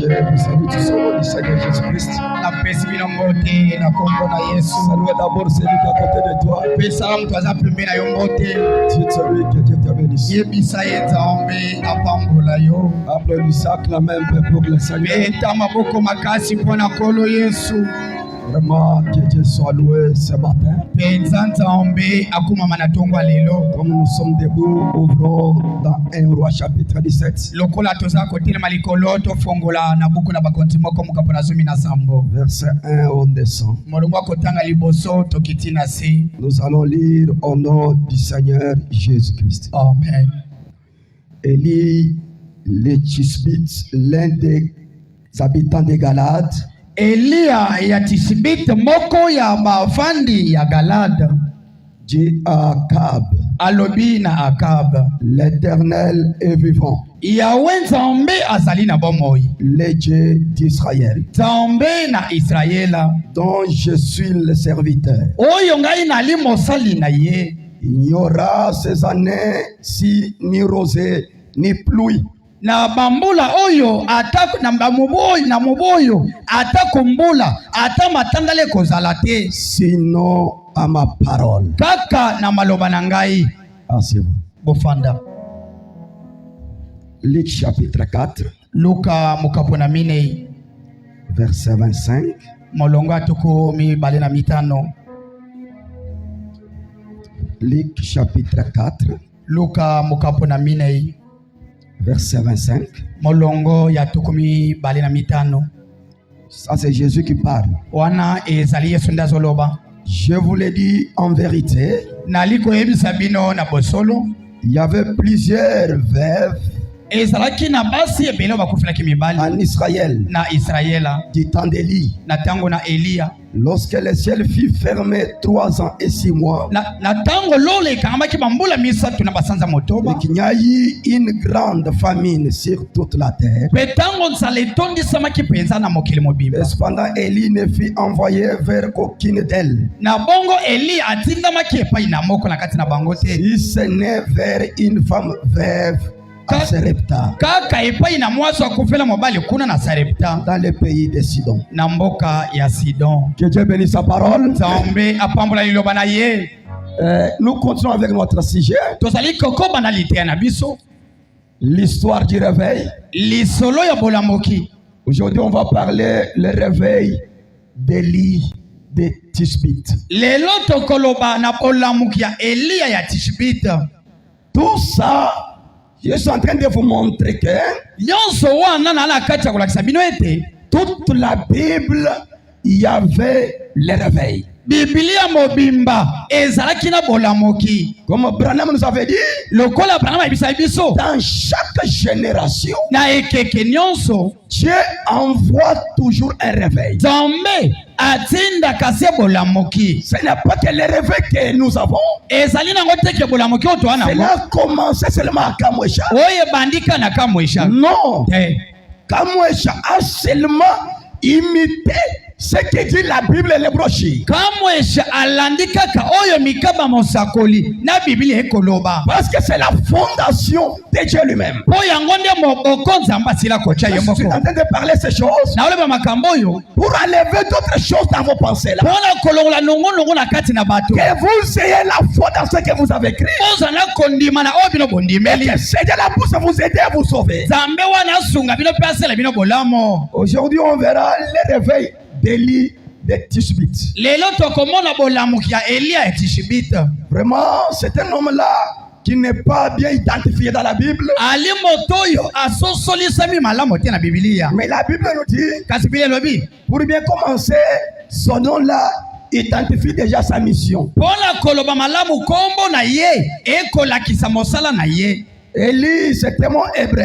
Je vous salue tous au nom du Seigneur Jésus-Christ. Salue d'abord celui qui est à côté de toi. Dieu celui que Dieu t'a béni. Applaudissez, acclamez un peu pour le Seigneur. Vraiment, que Dieu soit loué ce matin. Comme nous sommes debout, ouvrons dans 1 Roi chapitre 17. Verset 1 on descend. Nous allons lire au nom du Seigneur Jésus-Christ. Amen. Élie le Tishbite, l'un des habitants de Galade, Elia ya Tishbite moko ya bavandi ya Galade, dit à Akab, alobi na Akab, l'Éternel est vivant, Yahweh Nzambe azali na bomoi, le Dieu d'Israël, Nzambe na Israela, dont je suis le serviteur. Oyo ngai nali mosali na ye. Il n'y aura ces années si ni rosée ni pluie. Na bambula oyo ata na muboyo ata kumbula ata matangale kozala te, sinon à ma parole. kaka na maloba na ngai. Asseyez-vous. Bofanda. Luc chapitre 4, Luka mukapona mine verset 25. molonga tuku mibale na mitano. Luc chapitre 4, Luka mukapona mine verset 25. molongo ya tuku mibale na mitano. Ça c'est Jésus qui parle. Wana ezali Yesu ndazoloba. Je vous l'ai dit en vérité, Naliko yebisa bino na bosolo. il y avait plusieurs veuves Ezalaki na basi ebele bakufilaki mibali en Israël na Israela du temps d'Élie. na tango na Elia. Lorsque le ciel fut fermé 3 ans et 6 mois, Na tango lole kangamaki bambula misatu na basanza et motoba. qu'il y a eu une grande famine sur toute la terre. Pe tango nzala etondisamaki penza na mokili mobimba. Et cependant, Élie ne fut envoyé vers aucune d'elles, Na bongo Eli atindamaki epai na moko na kati na bango te. si ce n'est vers une femme veuve à Sarepta, Kaka epai na mwasi akufela mobali kuna na Sarepta dans le pays de Sidon. na mboka ya Sidon. Que Dieu bénisse sa parole. Nzambe apambola liloba na ye. Nous continuons avec notre sujet, Tozali kokoba na litea na biso l'histoire du réveil. lisolo ya bolamoki. Aujourd'hui, on va parler le réveil d'Élie de Tishbite. Lelo tokoloba na bolamoki ya Elia ya Tishbite. Tout ça, je suis en train de vous montrer que Nyonso wana na la kati ya kolakisa bino ete toute la Bible, il y avait le réveil. Biblia mobimba ezalaki na bolamoki. Comme Branham nous avait dit, Lokola Branham ayebisa biso dans chaque génération, na ekeke nyonso Dieu envoie toujours un réveil. Nzambe atindaka se bolamoki. Ce n'est pas que le réveil que nous avons. Ezali nango teke bolamoki oyo toa nango Cela a commencé seulement à Kamwesha. oyo ebandika na Kamwesha Non, te. Kamwesha a seulement imité ce que dit la Bible et les brochures. Kamwesha alandi kaka oyo mikaba mosakoli na Biblia ekoloba. Parce que c'est la fondation de Dieu lui-même. Po yango nde moboko Nzambe asila kotia Je ye suis moko. en train de parler ces choses Na oloba makambo oyo pour enlever d'autres choses dans vos pensées là. mpona kolongola nongonongo na kati na bato. Que vous ayez la foi dans ce que vous avez écrit. Ozala kondima na oyo bino Et bondimeli. que Seigneur la pousse à vous aider à vous sauver. Nzambe wana asunga bino mpe asala bino bolamo. Aujourd'hui, on verra le réveil d'Élie de Tishbite. Lelo tokomona bolamuki ya Elia ya Tishbite. Vraiment, c'est un homme-là qui n'est pas bien identifié dans la Bible. Ali moto oyo asosolisami malamu te na Biblia. Mais la Bible nous dit, Kasi Biblia elobi pour bien commencer, son nom-là identifie déjà sa mission. mpona koloba malamu kombo na ye ekolakisa mosala na ye. Élie, c'est un mot hébreu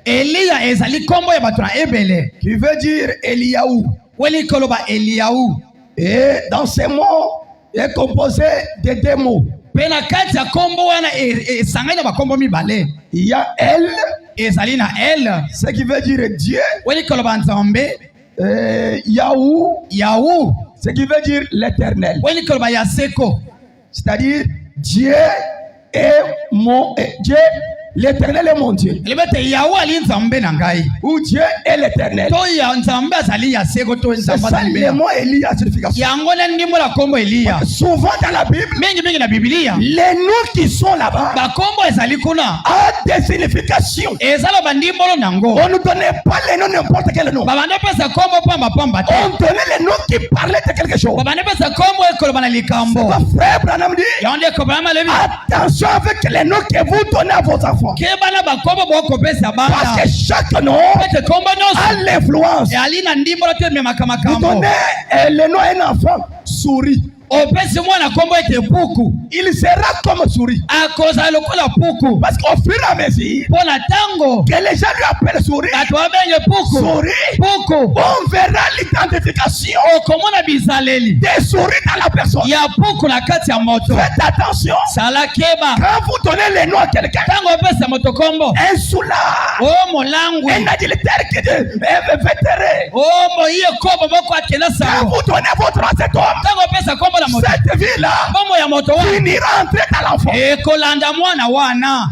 Elia ezali kombo ya bato na ebele. qui veut dire Eliaou. Weli koloba Eliaou. Et dans ces mots, il est composé de 2 mots. Pe na kati ya kombo wana esangani na bakombo mibale. Il y a El, Ezali na El. ce qui veut dire Dieu. Weli koloba Nzambe. Yahou, Yahu. ce qui veut dire l'éternel. Weli koloba Yaseko. C'est-à-dire Dieu est l'éternel est mon Dieu. libete yawe ali nzambe na ngai Ou Dieu est l'éternel. to ya nzambe azali ya seko to C'est nzambe ça azali le mot Élie à signification. yango na ndimbo la kombo Eliya Souvent dans la Bible, mingi na Biblia les noms qui sont là-bas bakombo ezali kuna ont des significations. ezala bandimbolo nango On ne donnait pas les noms n'importe quel nom. babande pesa kombo pamba te On donnait les noms qui parlaient de quelque chose. babande pesa kombo ekoloba na likambo Mon frère Branham dit, yonde ekobana lebi attention avec les noms que vous donnez à vos enfants. kebana bakombo bokopesa Parce bana que chaque nom pete kombo a nyonso l'influence. ali na ndimbolo te memaka Vous makambo donnez le nom à un enfant, souris. opesi mwana kombo ete puku Il sera comme souris. akozala lokola puku Parce qu'au fur et à mesure mpo na ntango que les gens lui appellent souris, bato babenge puku souris, puku on verra l'identification okomona bizaleli des souris dans la personne. ya puku na kati ya moto Faites attention. sala keba Quand vous donnez les noms à quelqu'un, ntango opesa moto kombo un soulard, o molangwi un adultère qui est vétéré. o moiye kombo moko akenda Quand sango vous donnez votre nom à cet homme, ntango opesa kombo na moto cette vie-là kombo ya moto wana finira entrer dans l'enfant. ekolanda mwana wana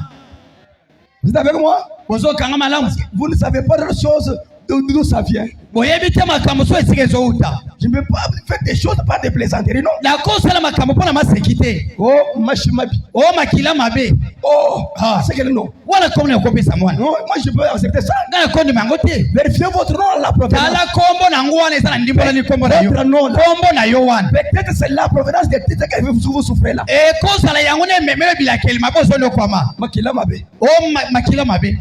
Vous êtes avec moi? kozokanga malamu Vous ne savez pas de choses d'où ça vient. boyebi te makambo so esika ezowuta Je ne peux pas faire des choses par des plaisanteries, non. nakosala makambo mpo na maseki te Oh, machimabi. o makila mabe Oh, c'est quel nom? wana kombo na ekopesa mwana Non, moi je peux accepter ça. ngai nakondima yango te Vérifiez votre nom à la provenance. tala kombo nango wana eza na ndimbola ni kombo na yo Votre nom là. kombo na yo wana Peut-être c'est la provenance des titres que vous souffrez là. ekozala yango na ememelo bilakeli mabe ozondokwama Makila mabe. o makila mabe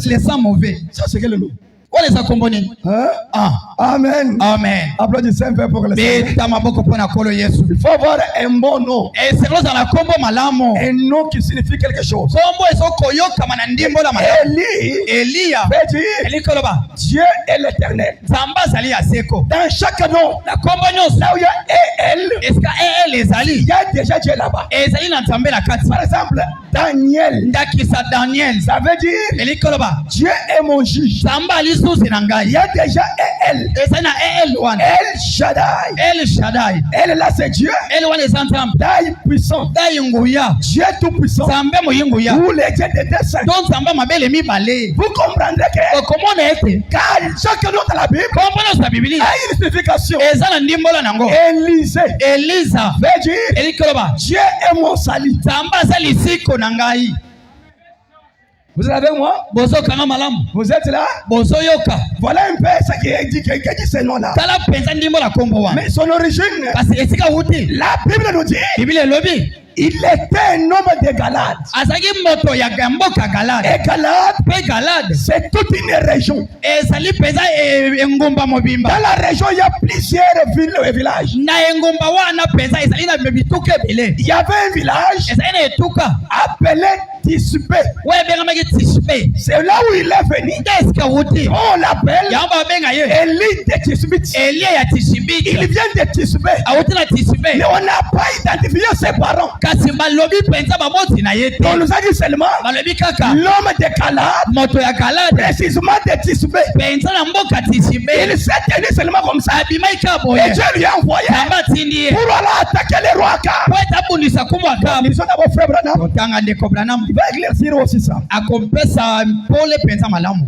les sang mauvais Ça c'est quel nom? wana eza kombo nini Hein? ah Amen. amen Applaudissez un peu pour le Seigneur. beta maboko mpo na kolo yesu Il faut avoir un bon nom. esengeli ozala kombo malamu Un nom qui signifie quelque chose. kombo ezokoyokama na ndimbola malamu Élie eliya veut dire elikoloba Dieu est l'éternel. nzambe azali ya seko Dans chaque nom, na kombo nyonso là où il y a EL, esika el il ezali y a déjà Dieu là-bas. ezali na nzambe na kati Par exemple, Daniel, ndakisa daniel ça veut dire elikoloba Dieu est mon juge. nzambe ali susi na Il ngai y a déjà EL, ezali na el wana El Shaddai. el shadai Elle là c'est Dieu, el wana eza nzambe taille puissant. dai nguya Dieu tout puissant. nzambe moyinguya Ou les dieux des desseins. to nzambe mabele mibale Vous comprendrez que okomona ete car chaque nom dans la Bible kombo nyonso ya bibilia a une signification. eza na ndimbola nango Élisée eliza veut dire elikoloba Dieu est mon salut. nzambe aza lisiko na ngai Vous êtes avec moi? bozokanga malamu Vous êtes là? bozoyoka Voilà un peu ce qui dit ce nom-là. tala mpenza ndimbola kombo wana Mais son origine, kasi esika wuti la Bible nous dit, biblia elobi il était un homme de Galade. azalaki moto ya mboka galade Et Galade, mpe galade c'est toute une région. ezali mpenza engumba mobimba Dans la région, il y a plusieurs villes et villages. na engumba wana mpenza ezali na bituka ebele Il y avait un village ezali na etuka appelé Tisbé. oyo ebengamaki tispe C'est là où il est venu. nde esika wuti On l'appelle yango babenga ye Élie de Tisbé. elia ya tisibiti Il vient de Tisbé. awuti na tisbe Mais on n'a pas identifié ses parents. kasi balobi mpenza baboti na ye te On nous a dit seulement balobi kaka l'homme de Galade, moto ya galade précisément de Tisbé. mpenza na mboka tisbe Il s'est tenu seulement comme ça. abimaki ka Et boye Dieu lui a envoyé nzambe atindi ye pour aller attaquer les rois Akab. po ete abundisa kumu akabu Ils sont d'abord frère Branham. otanga ndeko branam Il va éclaircir aussi ça. akompesa pole mpenza malamu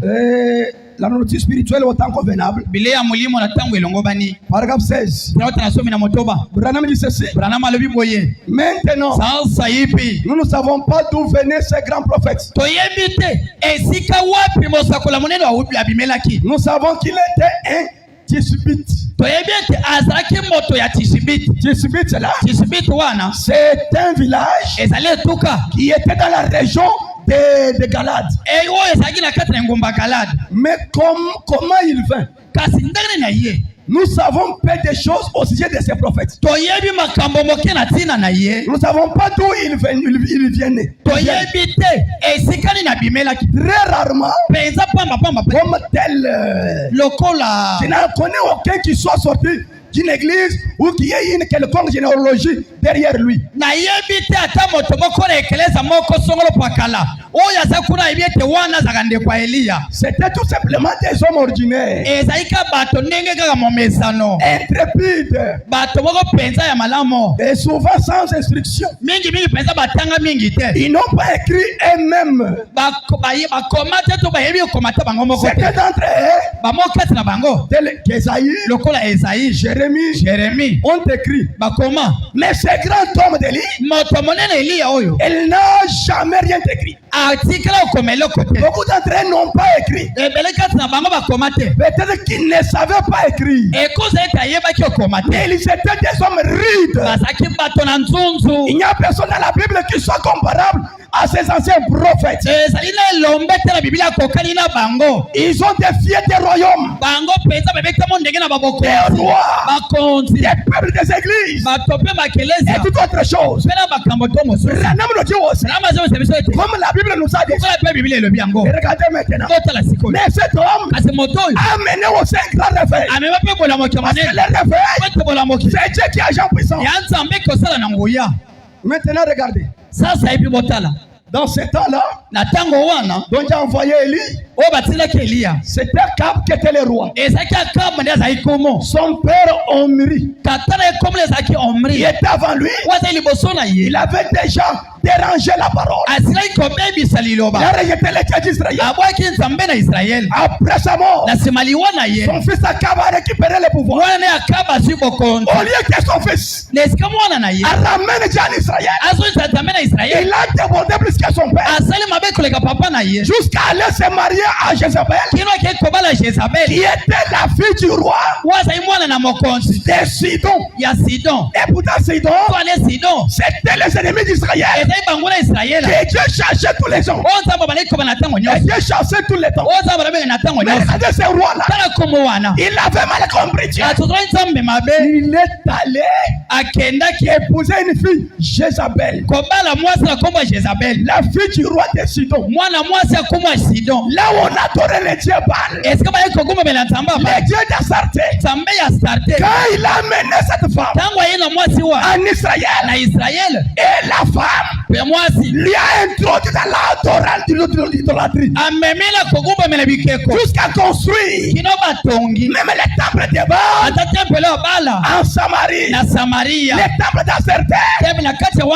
La nourriture spirituelle autant convenable. bile ya molimo na ntango elongo bani Paragraphe 16. ota na somi na motoba Branham dit ceci. branam alobi boye Maintenant, sasa hivi nous ne savons pas d'où venaient ces grands prophètes. toyebi te esika wapi mosakola monene abimelaki Nous savons qu'il était un Tisbite. toyebi ete azalaki moto ya tisibiti Tisbite, c'est là. tisibiti wana C'est un village ezali etuka qui était dans la région de Galade. oyo ezalaki na kati na engumba galade Mais comment il vint? kasi ndenge na ye Nous savons peu de choses au sujet de ces prophètes. toyebi makambo moke na ntina na ye Nous ne savons pas d'où il viennent. toyebi te esika nini abimelaki Très rarement, mpenza pambapamba comme tel, lokola je n'en connais aucun qui soit sorti d'une église ou qu'il y ait une quelconque généalogie derrière lui. Na yebite ata moto moko na ekeleza moko songolo pakala. Oya za kuna yebite wana za kande kwa Elia. C'était tout simplement des hommes ordinaires. Ezaika bato ndenge kaka momesano. Intrépides. Bato moko penza ya malamo. Et souvent sans instruction. Mingi penza batanga mingi te. Ils n'ont pas écrit eux-mêmes. C'était d'entre eux. Tel qu'Esaïe, Esaïe, Jérémie ont écrit. Mais ces grands hommes d'Élie, ils n'ont jamais rien écrit. Beaucoup d'entre eux n'ont pas écrit. Peut-être qu'ils ne savaient pas écrire. Mais ils étaient des hommes rudes. Il n'y a personne dans la Bible qui soit comparable à ces anciens prophètes. Ils ont défié des royaumes, des rois, des peuples, des églises et toute autre chose. Comme la Bible nous a dit. Et regardez maintenant. Mais cet homme a mené aussi un grand réveil. Parce que le réveil, c'est Dieu qui est agent puissant. Maintenant regardez. Dans ce temps-là, dont j'ai envoyé Élie, c'était Akab qui était le roi. Son père Omri, il était avant lui. Il avait déjà dérangé la parole. Il a rejeté les dieux d'Israël. Après sa mort, son fils Akab a récupéré le pouvoir. Au lieu que son fils a ramené Dieu en Israël, il a débordé plus que son père. Jusqu'à aller se marier à Jézabel, qui était la fille du roi de Sidon. Et pourtant Sidon, c'était les ennemis d'Israël. Et Dieu cherchait tous les gens. Et Dieu chassait tous les temps. Mais regardez ce roi-là, il avait mal compris Dieu. Il est allé épouser une fille, Jézabel, la fille du roi de Sidon. Là où on adorait les dieux Baal, les dieux d'Astarté. Quand il a amené cette femme en Israël, et la femme lui a introduit dans l'idolâtrie jusqu'à construire même les temples de Baal en Samarie, les temples d'Astarté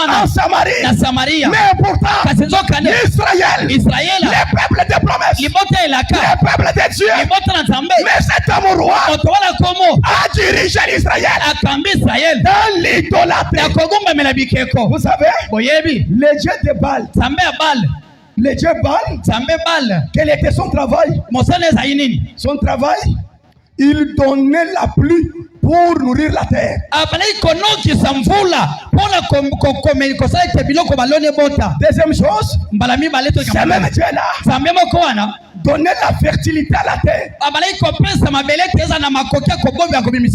en Samarie. Mais pourtant Israël, les peuples de promesses, les peuples de Dieu. Mais cet homme roi a dirigé l'Israël dans l'idolâtrie. Vous savez, les dieux de Baal, les dieux Baal, quel était son travail? Son travail, il donnait la pluie pour nourrir la terre. Deuxième chose, c'est même Dieu-là donner la fertilité à la terre.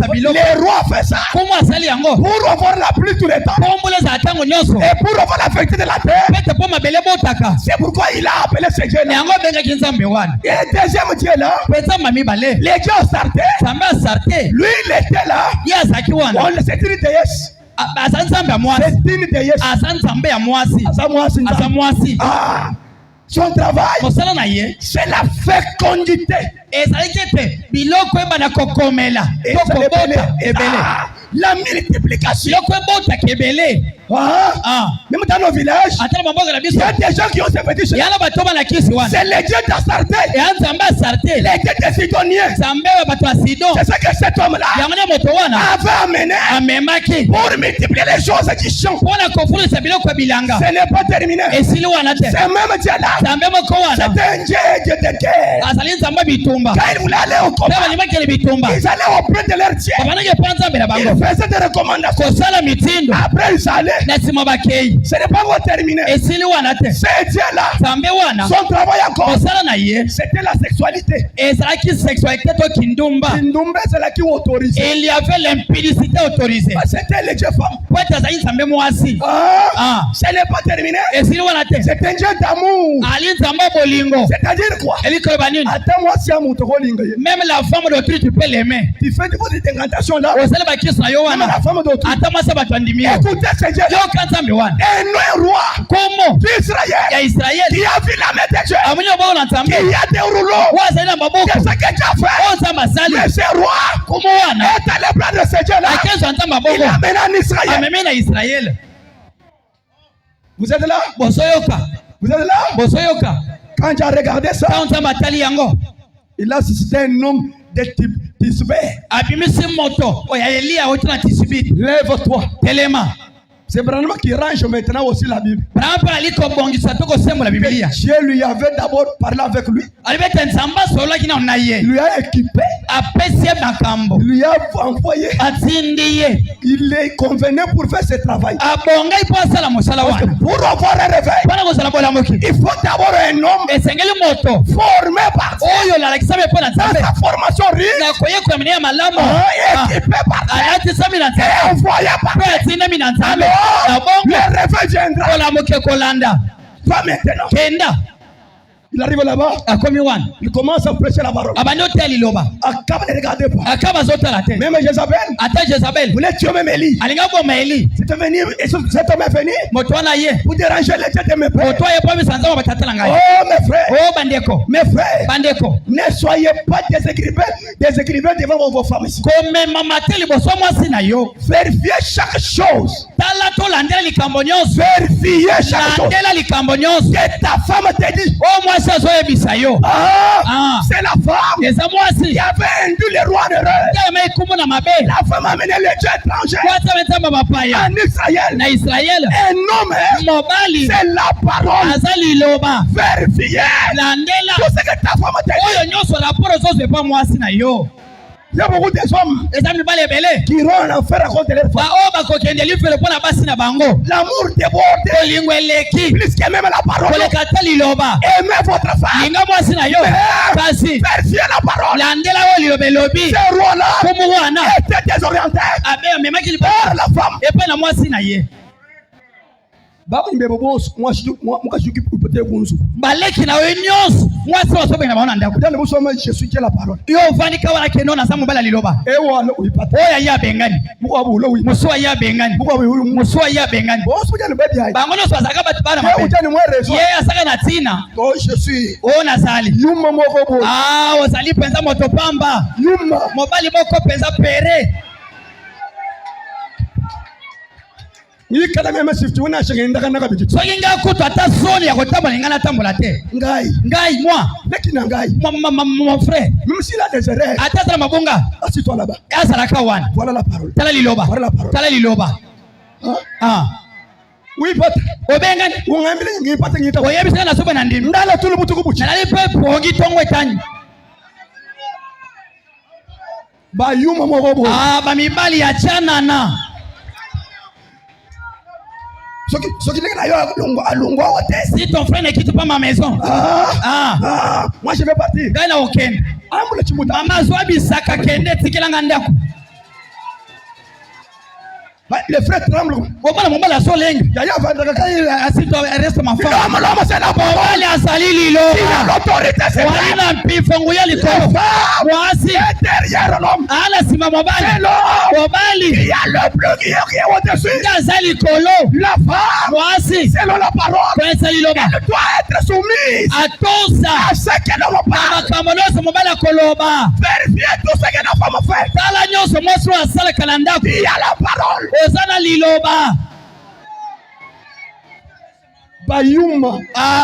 Les rois fait ça pour avoir la pluie tout le temps et pour avoir la fertilité de la terre. C'est pourquoi il a appelé ce Dieu-là. Et le deuxième Dieu-là, les dieux Astarté, lui il était là. C'est une déesse. Son travail, c'est la fécondité. La multiplication. Même dans nos villages, il y a des gens qui ont ce petit chemin. C'est les dieux d'Astarté, les dieux des Sidoniens. C'est ce que cet homme-là avait amené pour multiplier les choses qui chantent. Ce n'est pas terminé. C'est même Dieu-là. C'était un dieu de guerre. Quand ils voulaient aller au combat, ils allaient auprès de leur dieu. Ils faisaient des recommandations. Après ils allaient Ce n'est pas encore terminé. C'est Dieu-là. Son travail encore. C'était la sexualité. Kindumba, c'est là qui autorisé. Il y avait l'impudicité autorisée. C'était les dieux femmes. Ce n'est pas terminé. C'est un Dieu d'amour. C'est-à-dire quoi? Attends-moi si à mon même la femme d'autrui, tu peux l'aimer. Tu fais des incantations là. Même la femme d'autrui. Écoutez ce Dieu. Un roi d'Israël qui a vu la main de Dieu, qui a des rouleaux. C'est ce que Dieu a fait. Mais ce roi est allé prendre ce Dieu là. Il amène en Israël. Vous êtes là? Vous êtes là? Quand tu as regardé ça, il a suscité un homme de type Tisbé. Lève-toi. C'est vraiment qui range maintenant aussi la Bible. Dieu lui avait d'abord parlé avec lui. Il lui a équipé. Il lui a envoyé. Il est convenu pour faire ce travail. Parce que pour avoir un réveil, il faut d'abord un homme formé par Dieu. Dans sa formation riche, équipé par Dieu et envoyé par Dieu. Le réveil viendra. Pas maintenant. Il arrive là-bas. Il commence à prêcher la parole. Akab ne regardez pas. Même Jézabel voulait tuer même Élie. Cet homme est venu pour déranger les dieux de mes pères. Oh mes frères, ne soyez pas des écrivains devant vos femmes ici. Vérifiez chaque chose. Vérifiez chaque chose. Que ta femme te dit. C'est la femme qui avait induit le roi en erreur. La femme a mené les dieux étrangers en Israël. Un homme, c'est la parole. Vérifiez tout ce que ta femme te dit. Il y a beaucoup de hommes qui iront en enfer à cause de leur femme. L'amour déborde plus que même la parole. Aimez votre femme. Vérifiez la parole. Ce roi-là était désorienté par la femme. Je suis qui la parole. Je suis mon frère, même s'il a des erreurs, assis-toi là-bas. Voilà la parole. Voilà la parole. Oui, si ton frère ne quitte pas ma maison, moi je vais partir. Les frères tremblent. Reste ma femme. L'homme, c'est la parole. Il a l'autorité, c'est derrière l'homme. C'est l'homme. Il y a le bleu qui est au-dessus. La femme, selon la parole, elle doit être soumise à ce que l'homme parle. Vérifiez tout ce que la femme fait. Il y a la parole. Bayuma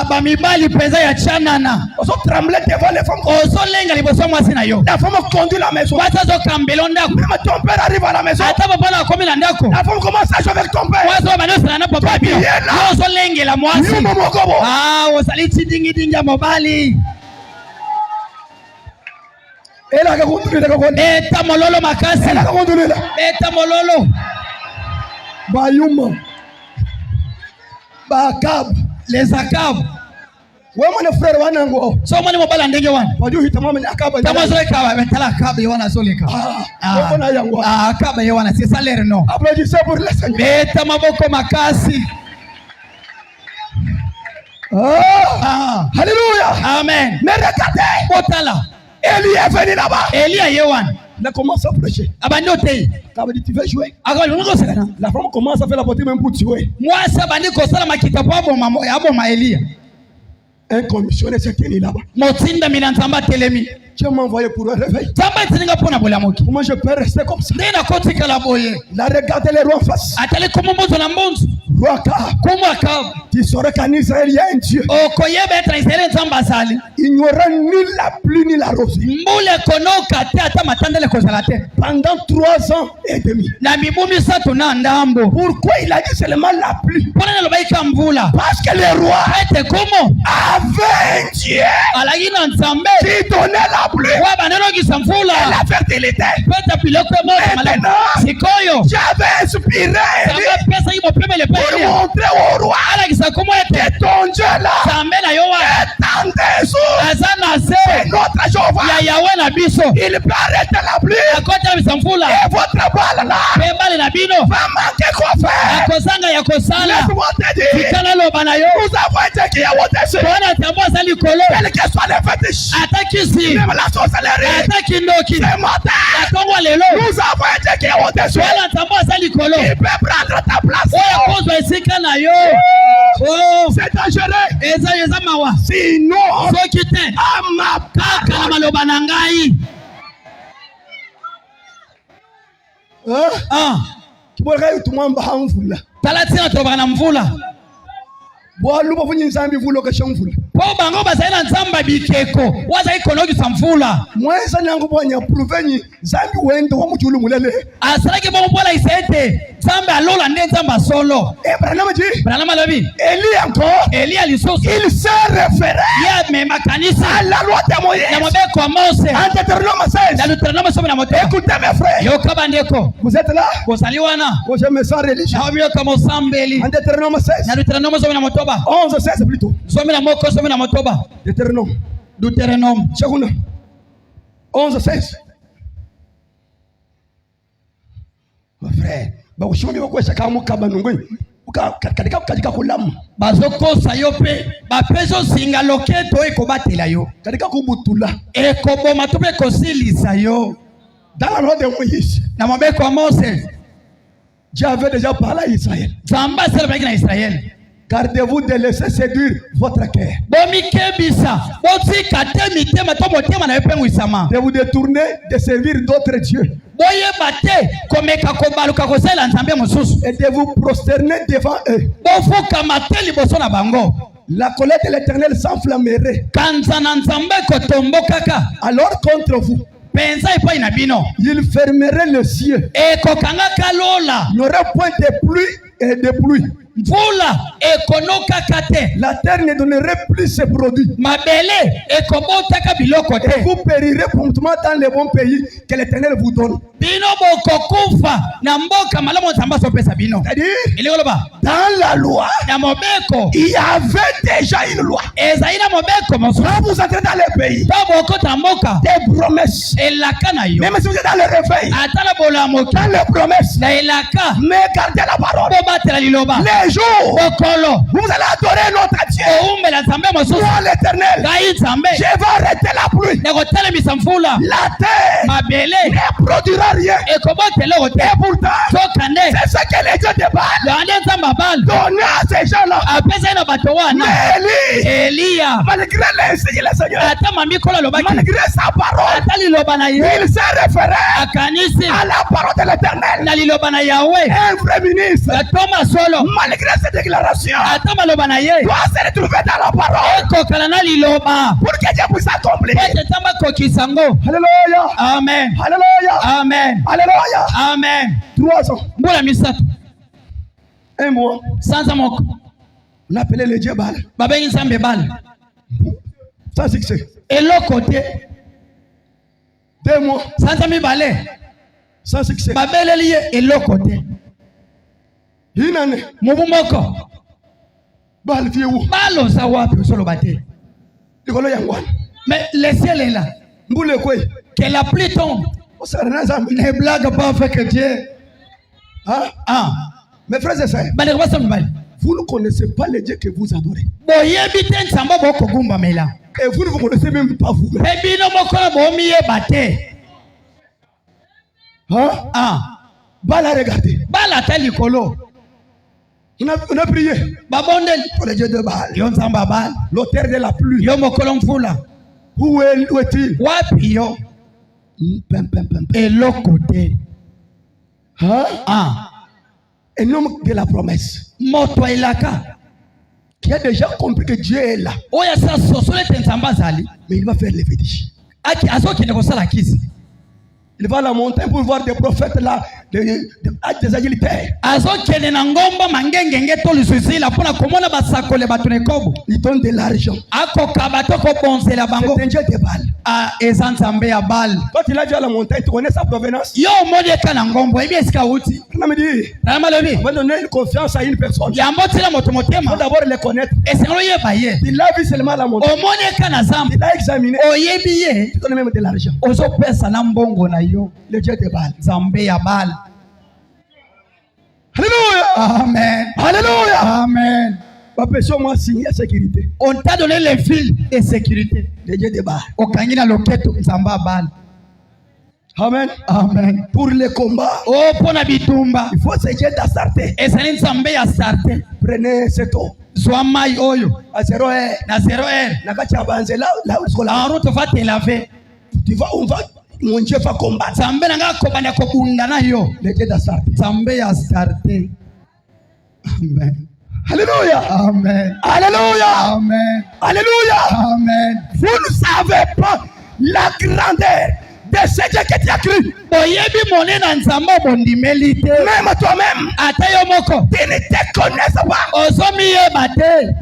bamibali peza ya chanana oso trembler devant les femmes oso lenga liboso mwasi na yo la femme conduit la maison watazo kambelo ndako même ton père arrive à la maison ata papa na komi na ndako la femme commence à jouer avec ton père wazo banosa na papa bio oso lenga la mwasi osali tidingi dinga mobali ela ka kondulela ka konde eta mololo makasi ela ka kondulela eta mololo bayuma Akab. Les Akab. Ouais, mon frère, wanango. So mani mobala ndege wan. Wajua hitama mwenye Akab. Tama zoe kawa betala Akab yewana soleka. Akab yewana c'est ça l'air non. Applaudissez pour le Seigneur. Beta maboko makasi. Alléluia. Amen. Mais regardez. Botala. Élie est venu là-bas. Élie a yewan. Il a commencé à prêcher. Abandote. Quand il dit tu veux jouer. La femme commence à faire la portée même pour tuer. Moi ça bandi ko sala makita po aboma Élie. Un commissionnaire s'est tenu là-bas. Motinda minanzamba telemi. Dieu m'a envoyé pour un réveil. Comment je peux rester comme ça? Il a regardé les rois en face. Roi Akab. Tu saurais qu'en Israël il y a un Dieu. Il n'y aura ni la pluie ni la rose. Pendant 3 ans et demi. Pourquoi il a dit seulement la pluie? Parce que le roi avait un Dieu qui donnait la pluie et la fertilité. Maintenant, j'avais inspiré pour montrer au roi que ton Dieu là est en dessous. C'est notre Jéhovah. Il peut arrêter la pluie et votre balle là va manquer quoi faire. Laisse-moi te dire, nous avons été qui est au-dessus. Quel que soit le fétiche, même la sorcellerie, c'est mortel. Nous avons été qui est au-dessus. Il peut prendre ta place. C'est dangereux. Sinon, po bango bazaina nzamba bikeko waza ikonogisa mvula mweza nangu bwanya proveni zambi wende wa mujulu mulele asarake bo mbola isete nzamba alola nde nzamba solo branama lobi Eli alisoso il se réfère ya mema kanisa à la loi de Moïse na mobeko wa Mose en Deutéronome 16 na Deutéronome 16. Écoutez mes frères, yo kabandeko vous êtes là, kozaliwana ko je me sens religieux na obyo kama sambeli en Deutéronome 16 na Deutéronome 16 11 16 plutôt somela moko somela motoba Deutéronome chakuna 11 16 mon frère ba ushumi bakwesha kama kabanungwe katika kajika kulamu bazokosa yo pe bapeso singa loketo ekobatela yo katika kubutula ekoboma to pe kosilisa yo dans la loi de Moïse na mobeko wa Mose. Dieu avait déjà parlé à Israël. Zamba sera baki na Israël. Gardez-vous de laisser séduire votre cœur. De vous détourner de servir d'autres dieux. Et de vous prosterner devant eux. La colère de l'Éternel s'enflammerait. Alors contre vous, il fermerait le ciel. Il n'y aurait point de pluie et de pluie. La terre ne donnerait plus ses produits. Et vous périrez promptement dans les bons pays que l'Éternel vous donne. C'est-à-dire, dans la loi, il y avait déjà une loi. Quand vous entrez dans les pays, des promesses. Même si vous êtes dans le réveil, dans les promesses, mais gardez la parole. Les jours, vous allez adorer notre Dieu. Moi, l'Éternel, je vais arrêter la pluie. La terre ne produira rien. Et pourtant, c'est ce que les dieux de Baal donnaient à ces gens-là. Mais Élie, malgré le Seigneur, malgré sa parole, il s'est référé à la parole de l'Éternel. Un vrai ministre, malgré cette déclaration, doit se retrouver dans la parole pour que Dieu puisse accomplir. Alléluia. Amen. Alléluia. Amen. Alléluia. Amen. 3 ans. 1 mois. On appelait le Dieu Baal. Sans succès. Et l'autre côté. 2 mois. Sans succès. Et l'autre côté. Une année. Bal vie où? Balo za wapi solo bate. Likolo ya ngwana. Mais le ciel est là. Mbule kwe. Que la pluie tombe. Ne blague pas avec Dieu. Ah. Mes frères et sœurs. Vous ne connaissez pas le Dieu que vous adorez. Et vous ne vous connaissez même pas vous. Bala regardez. Bala talikolo. On a prié pour le Dieu de Baal, l'auteur de la pluie. Où est-il? Et l'autre côté. Un homme de la promesse qui a déjà compris que Dieu est là. Mais il va faire les fétiches. Il va à la montagne pour voir des prophètes là, des agilitaires. Il donne de l'argent. C'est un Dieu de Baal. Quand il a vu à la montagne, tu connais sa provenance? On me dit, on va donner une confiance à une personne. Il faut d'abord le connaître. Il a vu seulement la montagne. Il a examiné. Il donne même de l'argent. Le Dieu de Baal. Alléluia. Amen. Alléluia. Amen. Moi signé sécurité. On t'a donné les fils de sécurité. Le Dieu de Baal. Amen. Amen. Pour le combat, il faut se jeter à starter. Prenez cette eau. À 0 heure. En route, va te laver. Mon Dieu va combattre. Le Dieu a starté. Amen. Alléluia. Amen. Alléluia. Amen. Alléluia. Amen. Vous ne savez pas la grandeur de ce Dieu que tu as cru. Même toi-même, tu ne te connais pas.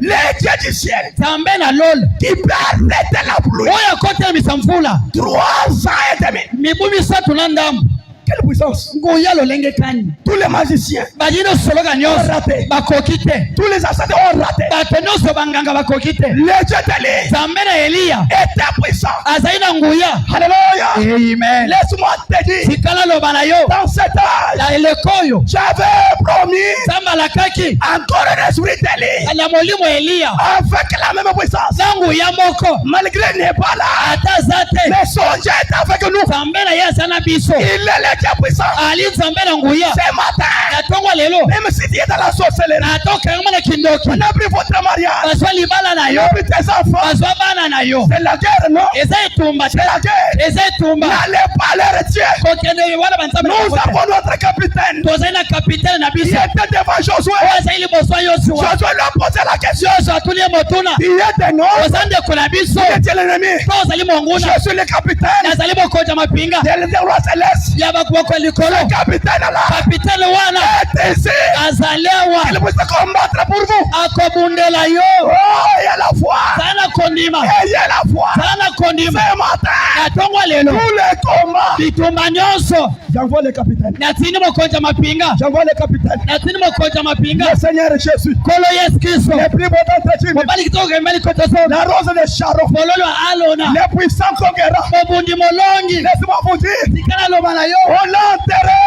Le Dieu du ciel qui peut arrêter la pluie. 3 ans et demi. Quelle puissance! Tous les magiciens ont raté. Tous les ascendants ont raté. Le Dieu d'Élie était puissant. Alléluia. Amen. Laisse-moi te dire, dans cet âge, j'avais promis encore un esprit d'Élie avec la même puissance. Malgré qu'il n'est pas là, mais son Dieu est avec nous. Il est le Dieu puissant. Ce matin, même si tu es dans la sorcellerie, on a pris votre mariage, on a pris tes enfants, c'est la guerre, non? C'est la guerre. N'allez pas les retirer. Nous avons notre capitaine. Il était devant Josué. Josué lui a posé la question. Il est des nôtres. Il était l'ennemi. Je suis le capitaine des rois célestes. Le capitaine là est ici. Il peut se combattre pour vous. Oh, il y a la foi. Il y a la foi. Ce matin, tous les combats. J'envoie le capitaine. J'envoie le capitaine. Le Seigneur Jésus. Le plus beau d'entre eux. La rose de Sharon. Le puissant conquérant. Laisse-moi vous dire. On l'a enterré.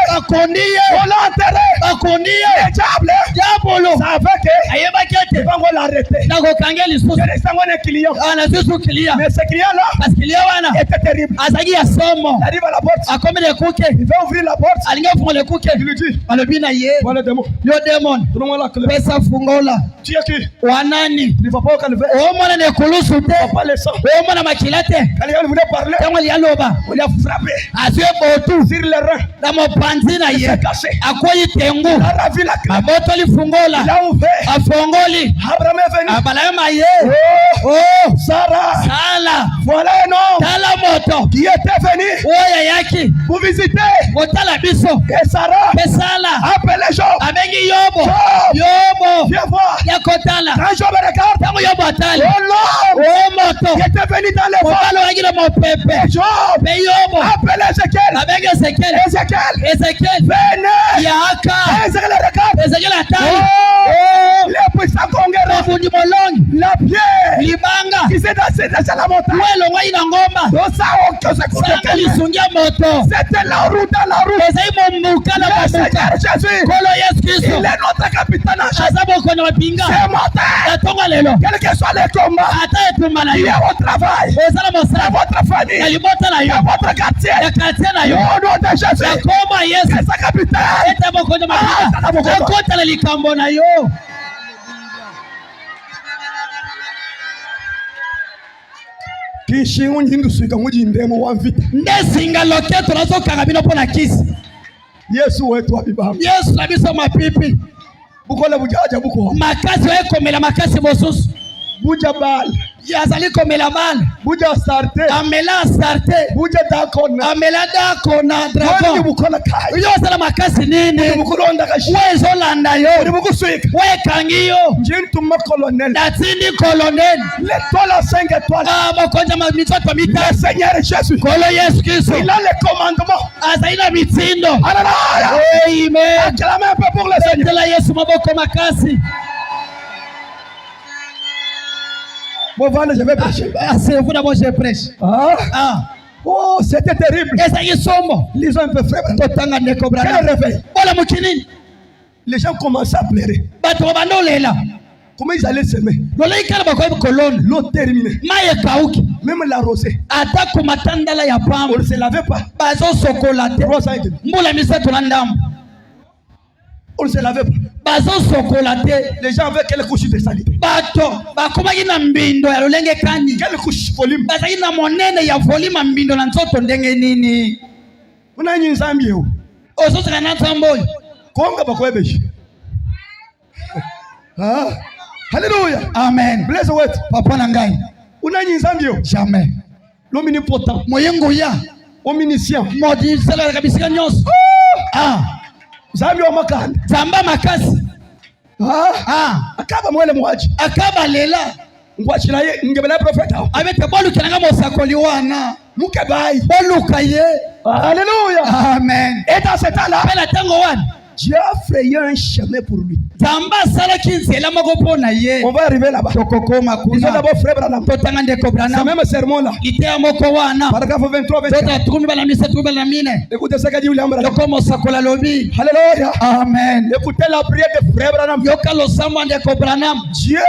Le diable savait qu'il va l'arrêter. Je reste un client. Mais ce client-là était terrible. Il arrive à la porte. Il va ouvrir la porte. Il lui dit, voilà le démon. Donne-moi la clé. Tu es qui? Il ne va pas au calvaire. Il ne va pas le sang. Quand il voulait parler, on lui a frappé sur les reins. Il s'est caché. Il a ravi la clé. Il a ouvert. Abraham est venu. Oh, Sarah. Voilà un homme qui était venu pour visiter. Et Sarah appelait Job. Job, viens voir. Quand Job regarde, l'homme qui était venu dans les vents. Et Job appelait Ézéchiel. Venez. Ézéchiel regarde. Les puissants conquérants. La pierre libanga qui s'est dans la montagne. C'était la route dans la route. Le Seigneur Jésus, il est notre capitaine en chef. C'est mortel. Quel que soit le combat, il est au travail, dans votre famille, dans votre quartier. Au nom de Jésus, c'est sa capitaine. Kishingu nyindu suika muji ndemo wa mvita. Ndesinga loketo nazo kangabino pona kisi. Yesu wetu abibamu. Yesu nabiso mapipi. Bukola bujaja buko. Makasi wekomela makasi bosusu. Buja bal. Yazali komela bal. Buja starte. Amela starte. Buja dakona. Amela dakona dragon. Wani bukola kai. Uyo sala makasi nini? Wani bukola onda kashi. Wezo landa yo. Wani bukusuika. We kangiyo. Njintu makolonel. Datini kolonel. L'étoile 5 étoiles. Makonja mitoto mita. Le Seigneur Jésus. Kolo Yesu Kristo. Il a les commandements. Azaina mitindo. Alléluia. Amen. Acclamez un peu pour le Seigneur. Tela Yesu maboko makasi. Bon, voilà, je vais prêcher. C'est vous d'abord, je prêche. Oh, c'était terrible. Lisons un peu frère. Quel réveil. Les gens commençaient à pleurer. Comment ils allaient s'aimer? L'eau terminée. Même la rosée. On ne se lavait pas. 3 ans et demi. On ne se lavait pas. Les gens avaient quelle couche de salité? Quelle couche volume? On a une nzambi yo. Konga bakwebeshi. Alléluia. Amen. Bless the word. Papa nangai. On a une nzambi yo. Jamais. L'omnipotent. Moyengo ya. Omniscient. Modi sala kabisika nyos. Zambi wa makanda. Zamba makasi. Akaba mwele mwaji. Akaba lela. Ngwachi na ye ngebela profeta. Abete bolu kinanga mosakoli wana. Mukebai. Bolu kaye. Alléluia. Amen. Et dans ce temps-là, pela tango wana. Dieu a frayé un chemin pour lui. Zamba sala kinzela magopo na ye. On va arriver là-bas. Tokokoma kuna. Ils ont d'abord frère Branham. Totanga ndeko Branham. Ce même sermon là. Itea moko wana. Paragraphe 23 24. Écoutez ce qu'a dit William Branham. Tokomo sakola lobi. Alléluia. Amen. Écoutez la prière de frère Branham. Yokalo samwa ndeko Branham. Dieu.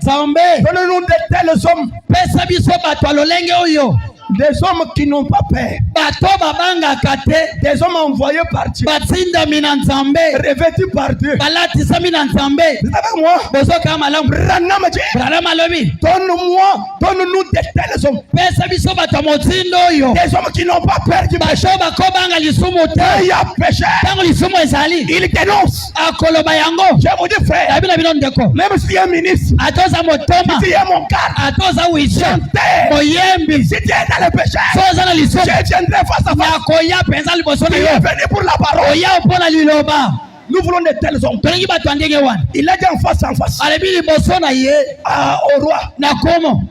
Zambe. Donne-nous de tels hommes. Pesa biso bato alolenge oyo. Des hommes qui n'ont pas peur. Bato babanga kate. Des hommes envoyés par Dieu. Batsinda mina nzambe. Revêtus par Dieu. Balatisa mina nzambe. Vous êtes avec moi? Bozo kama lamu. Branham dit. Branham alobi. Donne-nous de tels hommes. Pesa biso bato motindo oyo. Des hommes qui n'ont pas peur du péché. Basho bakobanga lisumu te. Il y a péché. Tango lisumu ezali. Il dénonce. Akoloba yango. Je vous dis frère. Abina bino ndeko. Même si un ministre. Atoza motoma. Si un mon car. Atoza wiso. Chanter. Moyembi. Si tu es dans le péché. Soza na lisumu. Je viendrai face à face. Nakoya penza liboso na yo. Il est venu pour la parole. Oya opona liloba. Nous voulons de tels hommes. Tolingi bato andenge wana. Il a dit en face. Alebi liboso na ye. Au roi. Nakomo.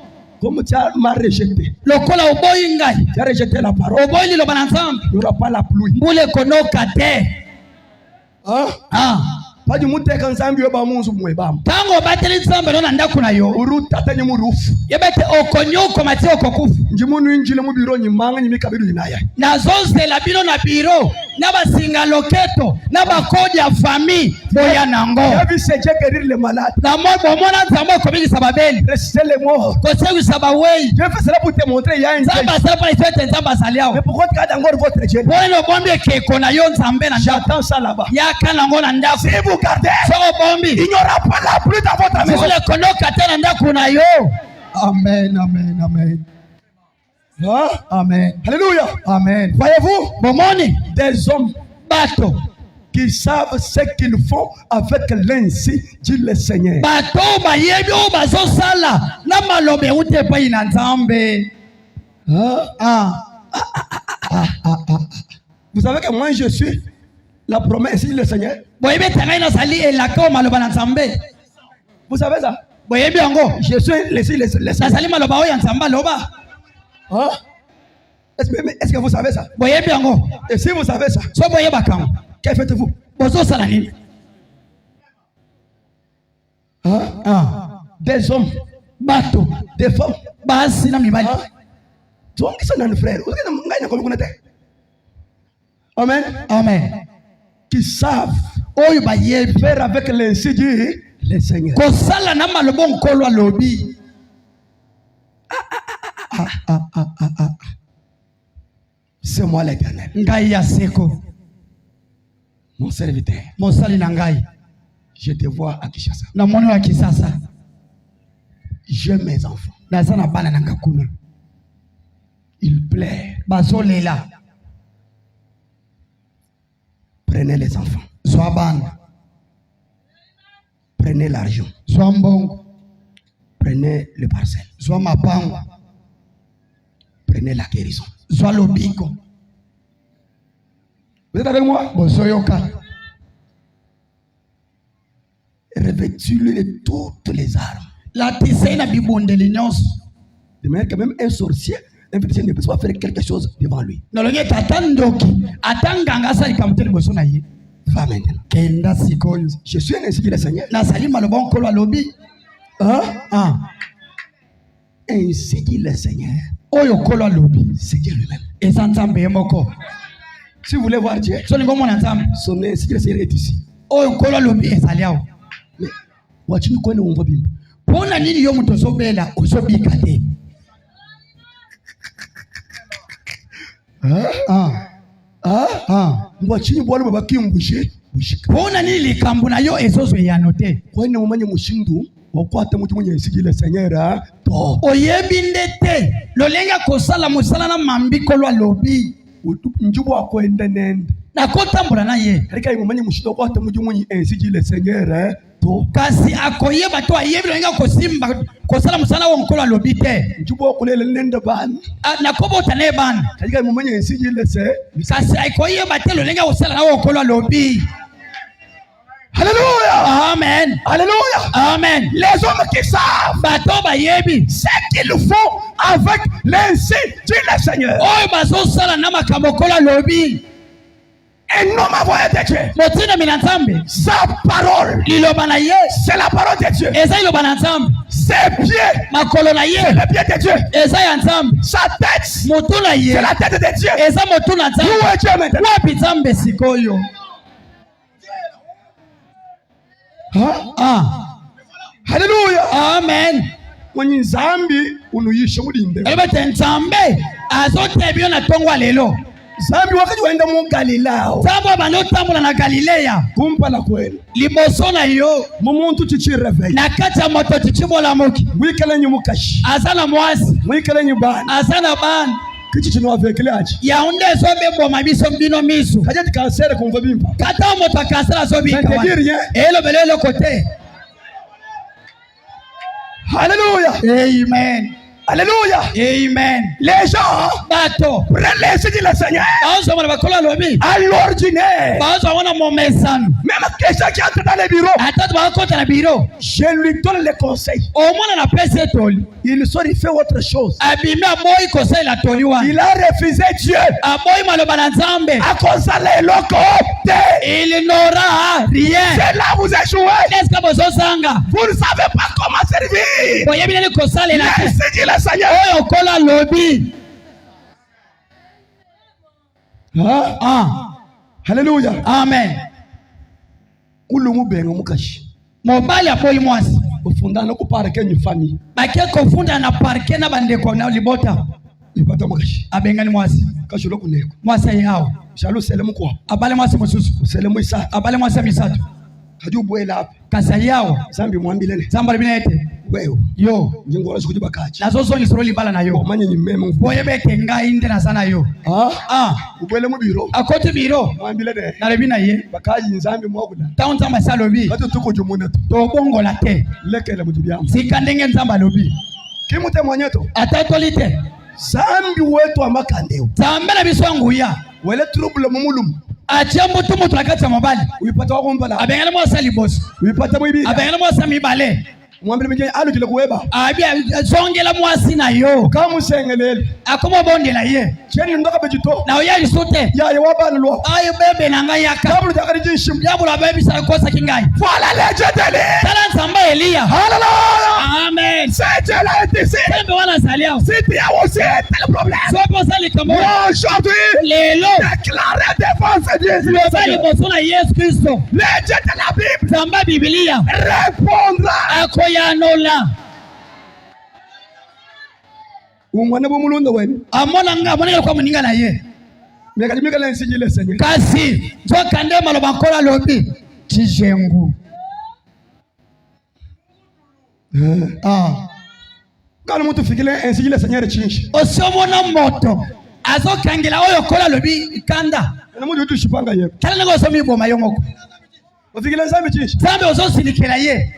Comme tu m'as rejeté. Lokola oboyi ngai. Tu as rejeté la parole. Oboyi liloba na nzambe. Il n'y aura pas la pluie. Mbule konoka te. Pas du monde quand Zambi oba munzu mwebam. Tango bateli nzambe no ndaku na yo. Uruta tanye mu rufu. Yebete okonyoko mati okokufu. Njimunu injile mu biro nyimanga nyimikabiru inaya. Na zonse la bino na biro na basinga loketo na bakodi ya famille boya nango. Yavi seje guérir les malades. Na mo bomona nzambe ko bigi sababeli. Rester les morts. Ko segu sabawei. Je fais cela pour te montrer il y a un Dieu. Nzamba sapa ifete nzamba saliao. Mais pourquoi tu as encore votre Dieu? Bono bombe ke kona yo nzambe na j'attends ça là-bas. Ya kana ngo na ndaku. Si vous gardez. Bombi. Il n'y aura pas la pluie dans votre maison. Amen, amen, amen. Amen. Alléluia. Amen. Voyez-vous, des hommes bateau qui savent ce qu'ils font avec l'ainsi, dit le Seigneur. Bateau bayebi o bazo sala na malobe ute pa ina nzambe. Vous savez que moi je suis la promesse, dit le Seigneur. Vous savez ça? Je suis est-ce que vous savez ça? Et si vous savez ça, que faites-vous? des hommes, bato, des femmes. basi na mibali. Tu vois qui sont nos frères. Amen. Amen. Qui savent Oyo ba yebi faire avec l'ainsi dit le Seigneur. kosala na maloba nkolo alobi. C'est moi l'Éternel. Ngai ya seko. Mon serviteur. Mosali na ngai. Je te vois à Kinshasa. Na mwana wa kisasa. J'ai mes enfants. Naza na bana na ngakuna. Ils pleurent. Bazolela. Prenez les enfants. Zwa bana. Prenez l'argent. Zwa mbongo. Prenez le parcelle. Zwa mapango. Prenez la guérison. Zwa lobiko. Vous êtes avec moi? Bozoyoka. Revêtez-le de toutes les armes. La tisena bibondeli nyonso. De manière que même un sorcier ne peut pas faire quelque chose devant lui. Nolonge tatandoki. Atanganga sali kamteli boso na ye. Va maintenant. Kenda sikoyo. Je suis un ainsi dit le Seigneur. Na sali maloba nkolo alobi. Ainsi dit le Seigneur. Oyo kolo alobi. C'est Dieu lui-même. Eza nzambe ye moko. Si vous voulez voir Dieu, So lingo mona nzambe. son ainsi dit le Seigneur est ici. Oyo kolo alobi ezali awo. Mais wachini kwenda umva bimbo. Pona nini yo muto sobela osobika te. Wachini bwalo babakimbushe bushika. Pona nini likambo na yo ezozo yano te. Kwenda mumanye mushindu wakwata mutu mwenye ainsi dit le Seigneur to. Oyebi ndete lolenga kosala musala na mambi kolo alobi. Njubu akwenda nende. Na kotambola na ye. Kalika mumanye mushindu wakwata mutu mwenye ainsi dit le Seigneur to. Kasi akoyeba to ayebi lolenga kosimba kosala musala wa nkolo alobi te. Njubu akulele nende bana. Na kobota ne bana. Kalika mumanye ainsi dit le Seigneur. Kasi akoyeba te lolenga kosala na wa nkolo alobi. Alléluia. Amen. Alléluia. Amen. Les hommes qui savent Bato ba yebi ce qu'ils font avec l'ainsi dit le Seigneur. oyo bazosala na makambo kolo alobi. Un homme envoyé de Dieu. Motina mina nzambe. Sa parole, Liloba na ye. c'est la parole de Dieu. Eza iloba na nzambe. Ses pieds, Makolo na ye. c'est le pied de Dieu. Eza ya nzambe. Sa tête, Motu na ye. c'est la tête de Dieu. Eza motu na Où nzambe. est Dieu maintenant? Wapi nzambe sikoyo? Alléluia. Amen. Mwenye nzambi unuyishe mulinde. Elibete nzambe azotebyo na tongwa lelo. Nzambi wakati waenda mu Galilao. Nzambe abanda otambola na Galileya. Kumpa la kweli. Liboso na yo. Mumuntu chichi réveil. Na kati ya moto chichibolamuki. Wikala nyu mukashi. Aza na mwasi. Wikala nyu bana. Aza na bana. Kichi chino avekele achi. Yaunde ezobeboma biso mbino misu. Kajati kansere kumva bimpa. Kata moto akasala azobika Ça ne dit rien. elobele eloko te. Alléluia. Amen. Alléluia. Amen. Les gens Bato prennent l'ainsi dit le Seigneur bazomona bakolo alobi à l'ordinaire. bazomona momesano Même quelqu'un qui entre dans les bureaux, atatu bakakota na biro je lui donne les conseils. omwana na pesi etoli Il sort, il fait autre chose. abimi aboyi kosalela toli wana Il a refusé Dieu aboyi maloba na nzambe à cause de l'élocopte. il n'aura rien. C'est là vous échouez. Eske bozozanga Vous ne savez pas comment servir. boyebi nini kosalela te L'ainsi dit le Seigneur. oyo kolo alobi. Alléluia. Amen. Kulumu benga mukashi. Mobali aboyi mwasi Ufundana kupara kenyu famille. bake kofunda na parke na bandeko na libota Nipata mukashi. abengani mwasi Kashulo kuneko. mwasi ayihawo Shalo selemu kwa. abale mwasi mosusu Selemu isa. abale mwasi misato Hadi ubwela hapa. kasi ayihawo Zambi mwambilene. nzambe alibina ete Wewe. yo Njengora sikuti bakachi. nazozongisolo libala na yo Omanye nyimeme mfu. boyebeke ngai nde naza na yo Ubwele mu biro. akoti biro Mwambilene. nalobi na ye Bakaji nzambi mwakuda. ntango nzambe asi alobi Kati tuko jumuna tu. tobongola te Lekele mujibiamu. sika ndenge nzambe alobi Kimute mwanyeto. ata toli te Zambi wetu amakandeo. nzambe na biso anguya Wele trouble mumulumu. atie mutu na kati ya mobali Uipata wakumbala. abengani mwasi ya liboso Uipata mwibi. abengani mwasi ya mibale mwambile mjeni alukile kuweba abia zongela mwasi na yo kamusengelele akoma bondela ye cheni ndoka bejito na oyali sote ya yewabana lo ayo bebe nanga yaka kabulu takari jishim yabula baby sa kosa kingai voilà legendele tala nzamba Elia hallelujah amen c'est la ici tembe wana salia c'était aussi le problème sopo sali kamo aujourd'hui lelo déclarer défense de Jésus sali bosona Yesu Kristo legend de la Bible nzamba Biblia répondra akoyanola umwana bomulundo wenu amona nga amona kwa muninga na ye meka la nsijile Seigneur kasi nzoka nde maloba nkola lobi tijengu kana mutu fikile nsijile Seigneur chinshi osomona moto azokangela oyo kola lobi kanda na mutu tushipanga ye tala ngo somi boma yongoko ofikile nzambe chinshi zambe ozosilikela ye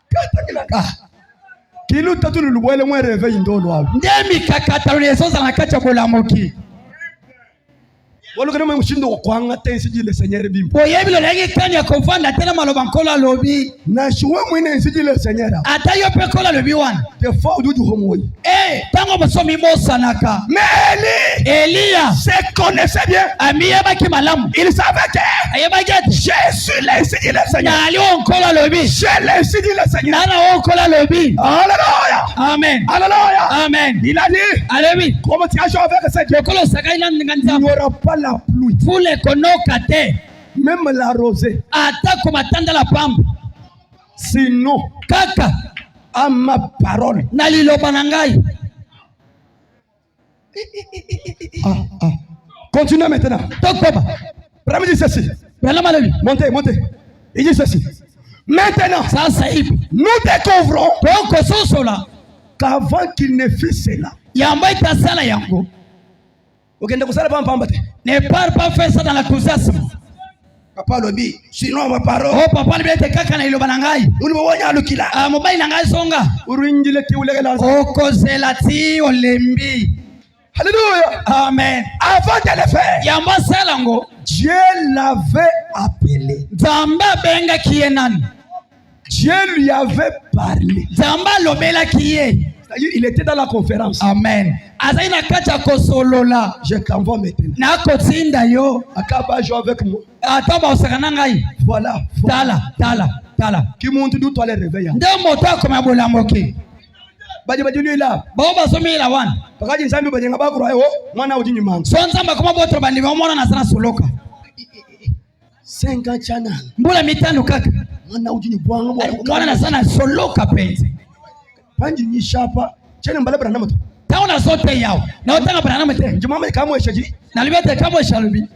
katakila kilu tatu lubwele mwe réveil ndolo abo ndemi kakatalo yesoza na kacha bolamoki walukana mwe mushindo kwanga tensijile Seigneur bimbo oyebilo lengi kanya konfanda tena maloba nkola lobi na shuwe mwine nsijile Seigneur atayo pe kola lobi wana the fois ududu homoyi tango bosomi bosanaka mais Elia se connaissait bien amiyebaki malamu il savait que ayebaki Jésus l'insijile Seigneur nali onkola lobi je l'insijile Seigneur nana onkola lobi alléluia amen alléluia amen il a dit alebi comment tu as joué avec ce Dieu lokolo sakaina il nganza n'y aura pas la pluie fule konoka te même la rosée ata komatanda la pamba sinon kaka à ma parole na liloba na ngai continue maintenant tokoba Premier dit ceci montez il dit ceci maintenant sasa hivi nous découvrons tokososola qu'avant qu'il ne fît cela yamba itasala yango okende kusala pamba te ne parle pas faire ça dans l'enthousiasme papa lobi sinon ma parole oh papa libete kaka na liloba na ngai ulibonya alukila mobali na ngai songa uringile ti ulegela okozela ti olembi alléluia amen avant de le faire yamba salango Dieu l'avait appelé zamba benga kiye nani Dieu lui avait parlé zamba lobela kiye c'est-à-dire il était dans la conférence amen azaina kacha kosolola je t'envoie maintenant na kotinda yo akaba jouer avec moi ataba osakana ngai voilà tala qui monte d'où toi les réveils nde moto akoma bolamoki baje lui là bao basomi la wana pakaji nzambi bajenga bakura yo mwana ujinyi manga so nzamba koma botro bandi bamona na sana soloka 5 channel mbula mitano kaka mwana ujinyi bwanga mwana na sana soloka penzi panji ni shapa chene mbala brana moto tauna zote yao na utanga brana moto njumama kama eshaji na libete kama shalubi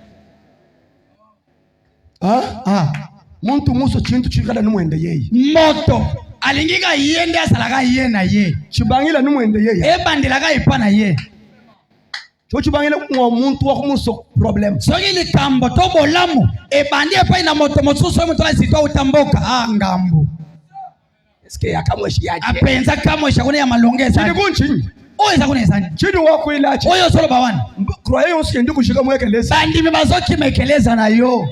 muntu muso chintu chikala numwende yeye moto alingika yende asalaga ye na ye chibangila numwende yeye ebandelaga ipana ye cho chibangila mwa muntu wa kumuso problem soki likambo to bolamu ebandi epai na moto mosusu moto asitwa utamboka ngambo eske akamweshi yaje apenza kamweshi kuna ya malongeza chini kunchi oyo zakuna esani chini wako ilachi oyo solo bawana croyez on siendi kushika mwekeleza bandi mibazoki mekeleza na yo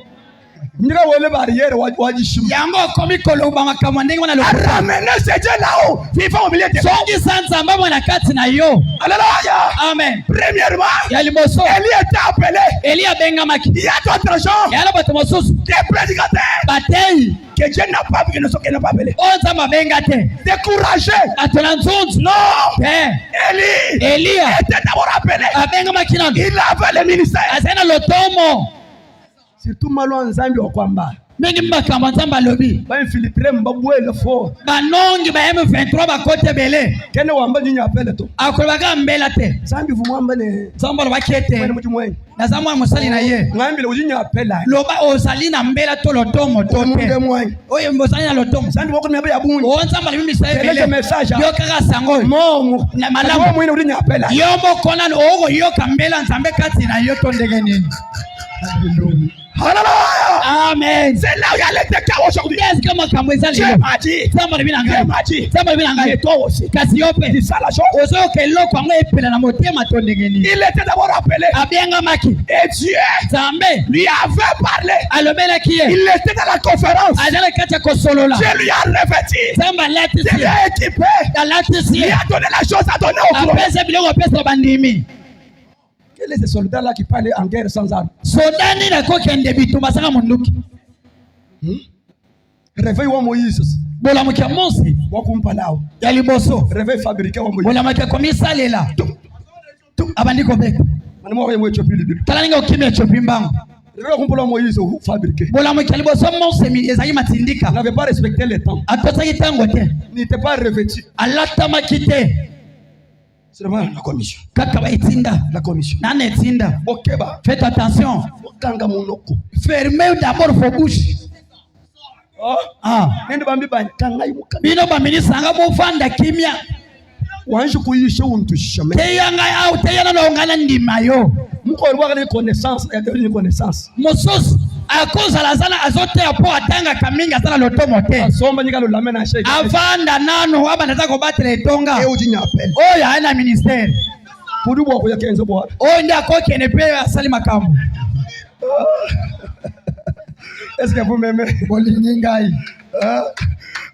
ndika wele barrière wajishimu yango komi koloba makamwa ndenge wana lokota ramener ce Dieu là-haut vivant au milieu de songi sanza mbabo na kati na yo alléluia amen premièrement ya liboso Élie était appelé Elia bengamaki il y a d'autres gens ya bato mosusu des prédicateurs batei que Dieu n'a pas vu que ne sont pas appelés onza mabenga te découragé atona nzunzu non te Elia était d'abord appelé abengamaki nano il avait le ministère azana lotomo surtout malo nzambi okwamba mingi makambo nzambe alobi ba infiltrer mbabwele fo banongi ba M23 bakote bele kene wamba nyinyi apele to akolaka mbela te nzambi vumwamba ne nzambe alobaki ete mwene muti mwenye naza mwana mosali na ye ngambile unyinyi apela loba ozali na mbela to lotomo to te oyo mbosali na lotomo nzambi wako myabe ya bunyi o nzambe alibimisa ebele message yo kaka sango momu na malamu mwene unyinyi apela yo mokona ogo yo kambela nzambe kati na yo to ndenge nini hallelujah Amen. C'est là où il y a les cas aujourd'hui. Dieu m'a dit. Et toi aussi. Dis ça la chose. Il était d'abord appelé. Et Dieu lui avait parlé. Il était dans la conférence. Dieu lui a revêti. Dieu lui a équipé. Il a donné la chose à donner au gloire. Quel est ce soldat-là qui parlait en guerre sans armes? Réveil wa Moïse. Wakumpa nao. Réveil fabriqué wa Moïse. Moïse fabriqué. Il n'avait pas respecté le temps. Il n'était pas revêtu. C'est vraiment la commission. La commission. Faites attention. Fermez d'abord vos bouches. Bino baminisanga mufanda kimya. Wanju kuyisha untushame. Teyanga au teyana longana ndimayo. Muko walwa ni connaissance, ya devini connaissance. Mosos akoza lazana azote apo atanga kaminga sana lotomote. Asomba nyika lo lamena sheke. Avanda nano aba nataka battle etonga. Ujinya appel. Oyo haina ministère. Kudu bwa ko yakenzo bwa. Oyo ndia ko kenepe asali makambo. Est-ce que vous m'aimez? Bolingai.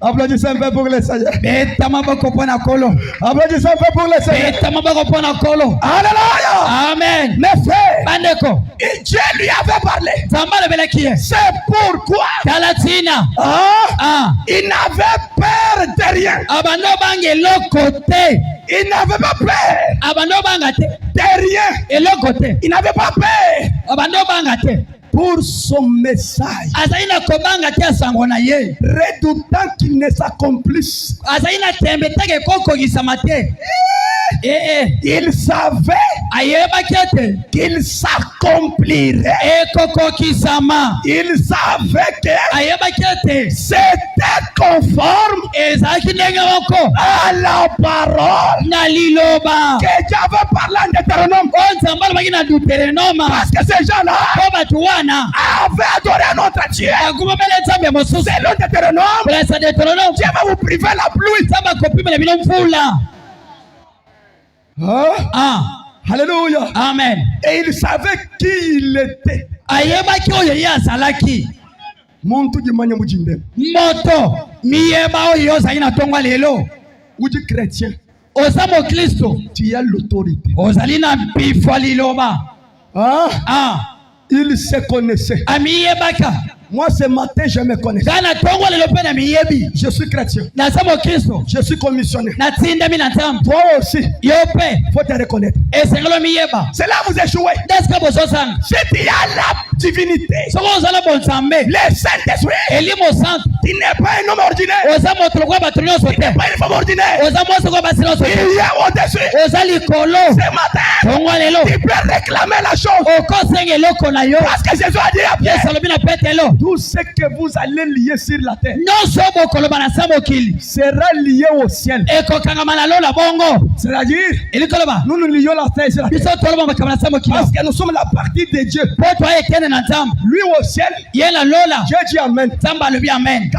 Applaudissez un peu pour le Seigneur. Applaudissez un peu pour le Seigneur. Alléluia. Amen. Mes frères, et Dieu lui avait parlé. C'est pourquoi il n'avait peur de rien. Il n'avait pas peur de rien. Il n'avait pas peur pour son message, redoutant qu'il ne s'accomplisse. Il savait qu'il s'accomplirait. Il savait que c'était conforme à la parole que Dieu avait parlé en Deutéronome. Parce que ces gens-là avaient adoré notre Dieu. C'est le Deutéronome. Dieu va vous priver la pluie. Alléluia. Amen. Et il savait qui il était. Muntu jimanya mujinde. Moto miyeba oyo zaina tongwa lelo. Uji chrétien. Osamo Kristo. Tu as l'autorité. Ozalina bifwa liloba. Il se connaissait. Amiyebaka. Moi ce matin je me connais. Je suis chrétien. Je suis commissionné. Toi aussi. Il faut te reconnaître. C'est là où vous échouez. Si tu as la divinité, le Saint-Esprit, tu n'es pas un homme ordinaire. Tu n'es pas une femme ordinaire. Il y a au-dessus. Ce matin, tu peux réclamer la chose. Parce que Jésus a dit à Pierre, tout ce que vous allez lier sur la terre sera lié au ciel. C'est-à-dire, nous nous lions la terre sur la terre. Parce que nous sommes la partie de Dieu. Lui au ciel, Dieu dit Amen.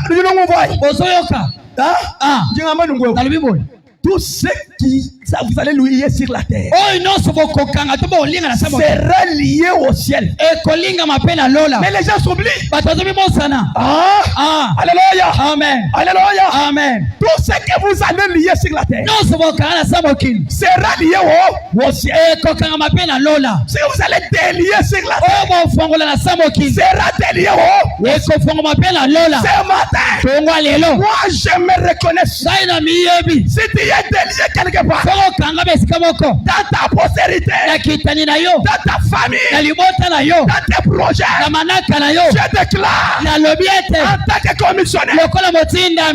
Tout ce qui vous allez lier sur la terre sera lié au ciel. Mais les gens s'oublient. Alléluia. Amen. Alléluia. Amen. Tout ce que vous allez lier sur la terre sera lié au ciel. Si vous allez délier sur la terre sera délié au ciel. Ce matin, moi je me reconnais. Si tu es délié quelque part, dans ta postérité, dans ta famille, dans tes projets, je déclare en tant que commissionnaire,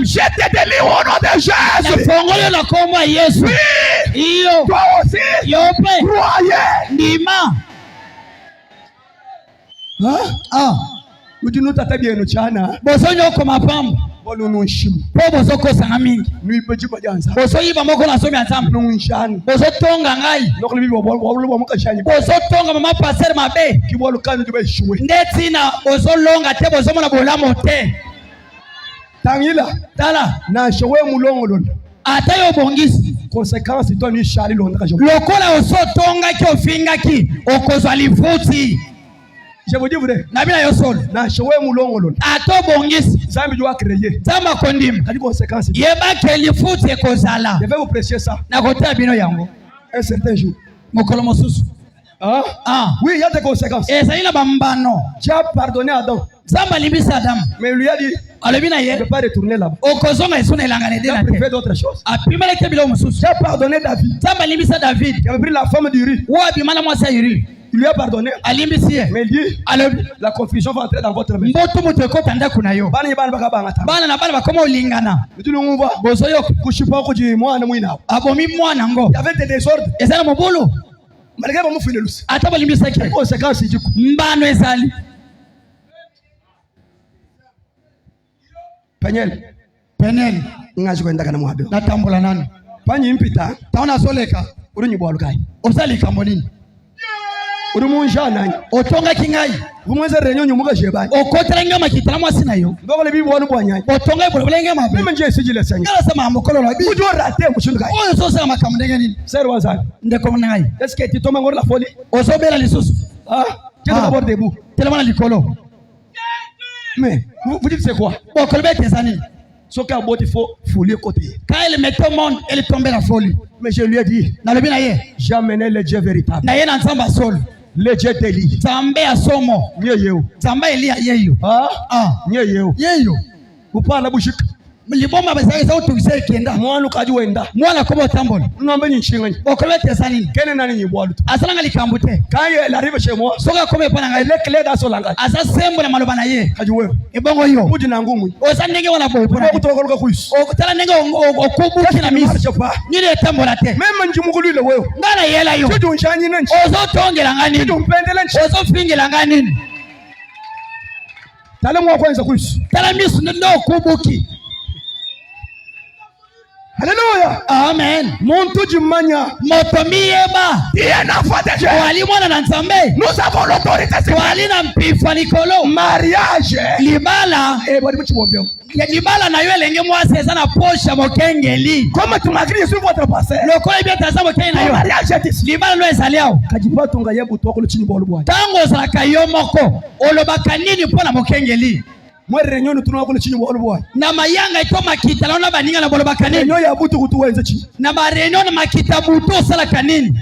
je te délie au nom de Jésus. Oui, toi aussi, croyez. Ujinu tata bienu chana. Bosonyo kwa mapambo. Bolo nunshim. Bobo zoko sangamingi. Nui beji bajanza. Bozo yiba moko na somi anzambe. Nunshani. Bozo tonga ngai. Nokli bibo bolo muka shani. Bozo tonga mama passer mabe. Kibolo kanu jube shwe. Ndeti na bozo longa te bozo mona bolamo te. Tangila. Tala. Na shwe mulongo lolo. Atayo bongisi. Conséquence toi ni shali longa kajo. Lokola oso tonga ki ofinga ki okozwa lifuti. Je vous dis vrai. Nabila yosolo. Na shwe mulongo lolo. Ato bongisi. Zambi doit créer. Zamba kondim. Kali conséquence. Yeba ke lifuti ekozala. Je vais vous prêcher ça. Na kota bino yango. Un certain jour. Mokolo mosusu. Ah. Oui, il y a des conséquences. Et ça il a bambano. Tu as pardonné Adam. Zamba libisa Adam. Mais il lui a dit. Alobina ye. Ne pas retourner là-bas. Okozonga isuna ilangane de la terre. Il fait d'autres choses. Apimele kebilo mususu. Tu as pardonné David. Zamba libisa David. Il avait pris la femme d'Uri. Wa bimala mwasa Uri. Il lui a pardonné. Alimbisiye. Mais il dit. La confusion va entrer dans votre maison. Mbotu mutu ekota ndaku nayo. Bana yibana bakabanga ta. Bana na bana bakoma olingana. Bitu ngumva. Bozo yo kushipa kuji mwana mwina. Abomi mwana ngo. Il y avait des désordres. Ezana mobulu. Malgré ba mufile lusi. Ataba limbisa ke. Conséquence ijiku. Mbano ezali. Penel. Ngazi kwenda kana mwabe. Natambula nani? Panyi mpita. Taona soleka. Uri nyibwa lukai. Obsali kambolini. Uri munja nani? Otonga kingai. Vumweze renyo nyumuga jebani. Okoterenga makitala mwasi nayo. Ndogole bibi wanu bwanya. Otonga ibulenge mabe. Meme nje sijile senga. Ngala sama mokolo la bi. Ujo rate mushunga. Oyo so sama kamndenge nini? Sero wazali. Ndeko ngai. Est-ce que tu tombes ngor la folie? Ozo bela lisusu. Tu es d'abord debout. Tellement likolo. Mais vous dites c'est quoi? Okolbe tesani. Ce qu'a beau il faut folie côté. Quand elle met au monde, elle tombe la folie. Mais je lui ai dit, j'amenais le Dieu véritable. Le Dieu d'Élie. Zambe asomo. Nyeyeo. Zambe Elia yeyo. Nyeyeo. Yeyo. Vous parlez bouchik. Liboma bazali za utukise kienda. Mwana kaji wenda. Mwana kobo tambolo. Ngombe ni nchinga. Okolbe tesani. Kene nani nyibwalu. Asalanga likambute. Quand elle arrive chez moi, soka kobe pana ngai le clé dans son langage. Asa sembo na maloba na ye. Kaji wewe. Ebongo yo. Uji na ngumu. Osa ndenge wana boy pona. Okutokoloka kuisu. Okutala ndenge okubuki na misi. Nyine tambola te. Meme njimugulile wewe. Ngala yela yo. Tuju nshani nanchi. Ozo tongela ngani. Tuju mpendele nchi. Ozo fingela ngani. Tala mwa kwanza kuisu. Tala misu ndo okubuki. Alléluia. Amen. Montu jimanya. Motomieba. Walimwana na nzambe. Nous avons l'autorité. Walina mpifa nikolo. Mariage. Libala. Bali mchibobyo. Libala na yo elenge mwasi eza na posha mokengeli. Comme tu m'agris sur votre passé. Lokola bien taza mokengeli na yo. Mariage est libala lo ezali awo. Kajipatunga yebu toko chini bolo bwa. Tango ozalaka yo moko. Olobaka nini mpona mokengeli? Mwe renyo tunwa ko chini bolo bwa. Na mayanga ito makita na baninga na bolobaka nini? Renyo ya butu kutu wenze chini. Na ba renyo na makita butu salaka nini?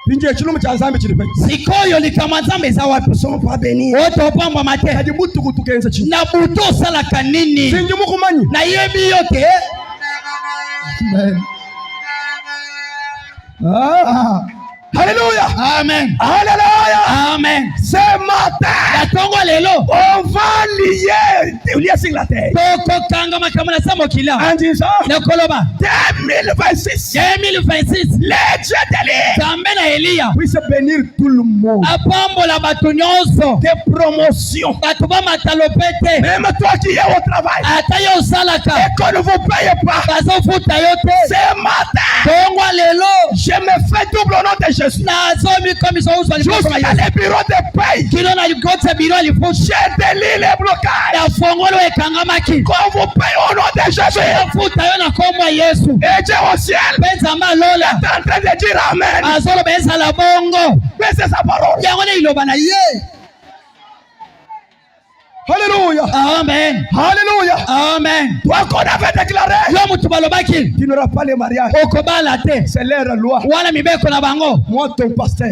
Pinje chilumu cha nzambe chilipe. Sikoyo likama nzambe za wapi? Somo pa beni. Wote opambwa mate. Kaji butu kutu kenze chini. Na butu salaka nini? Sinji mukumanyi. Na yebi yote. Amen. Alléluia. Amen. Alléluia. Amen. Ce matin, la tongo lelo, on va lier sur la terre. Toko kanga makamana samokila. En disant, na koloba 2026. 2026. Les dieux d'Élie. Zambe na Elia. Puisse bénir tout le monde. Apambola batu nyonso. Des promotions. Batu ba matalopete. Même toi qui es au travail. Atayo salaka. Et qu'on ne vous paye pas. Bazo futa yote. Ce matin, tongo lelo, je me fais double au nom de Jésus. Jusqu'à les bureaux de paye. J'ai délié les blocages. Qu'on vous paye au nom de Jésus. Et Dieu au ciel est en train de dire Amen. Mais c'est sa parole. Alléluia. Amen. Alléluia. Amen. Toi qu'on avait déclaré, tu n'auras pas les mariages. C'est leur loi. Moi ton pasteur,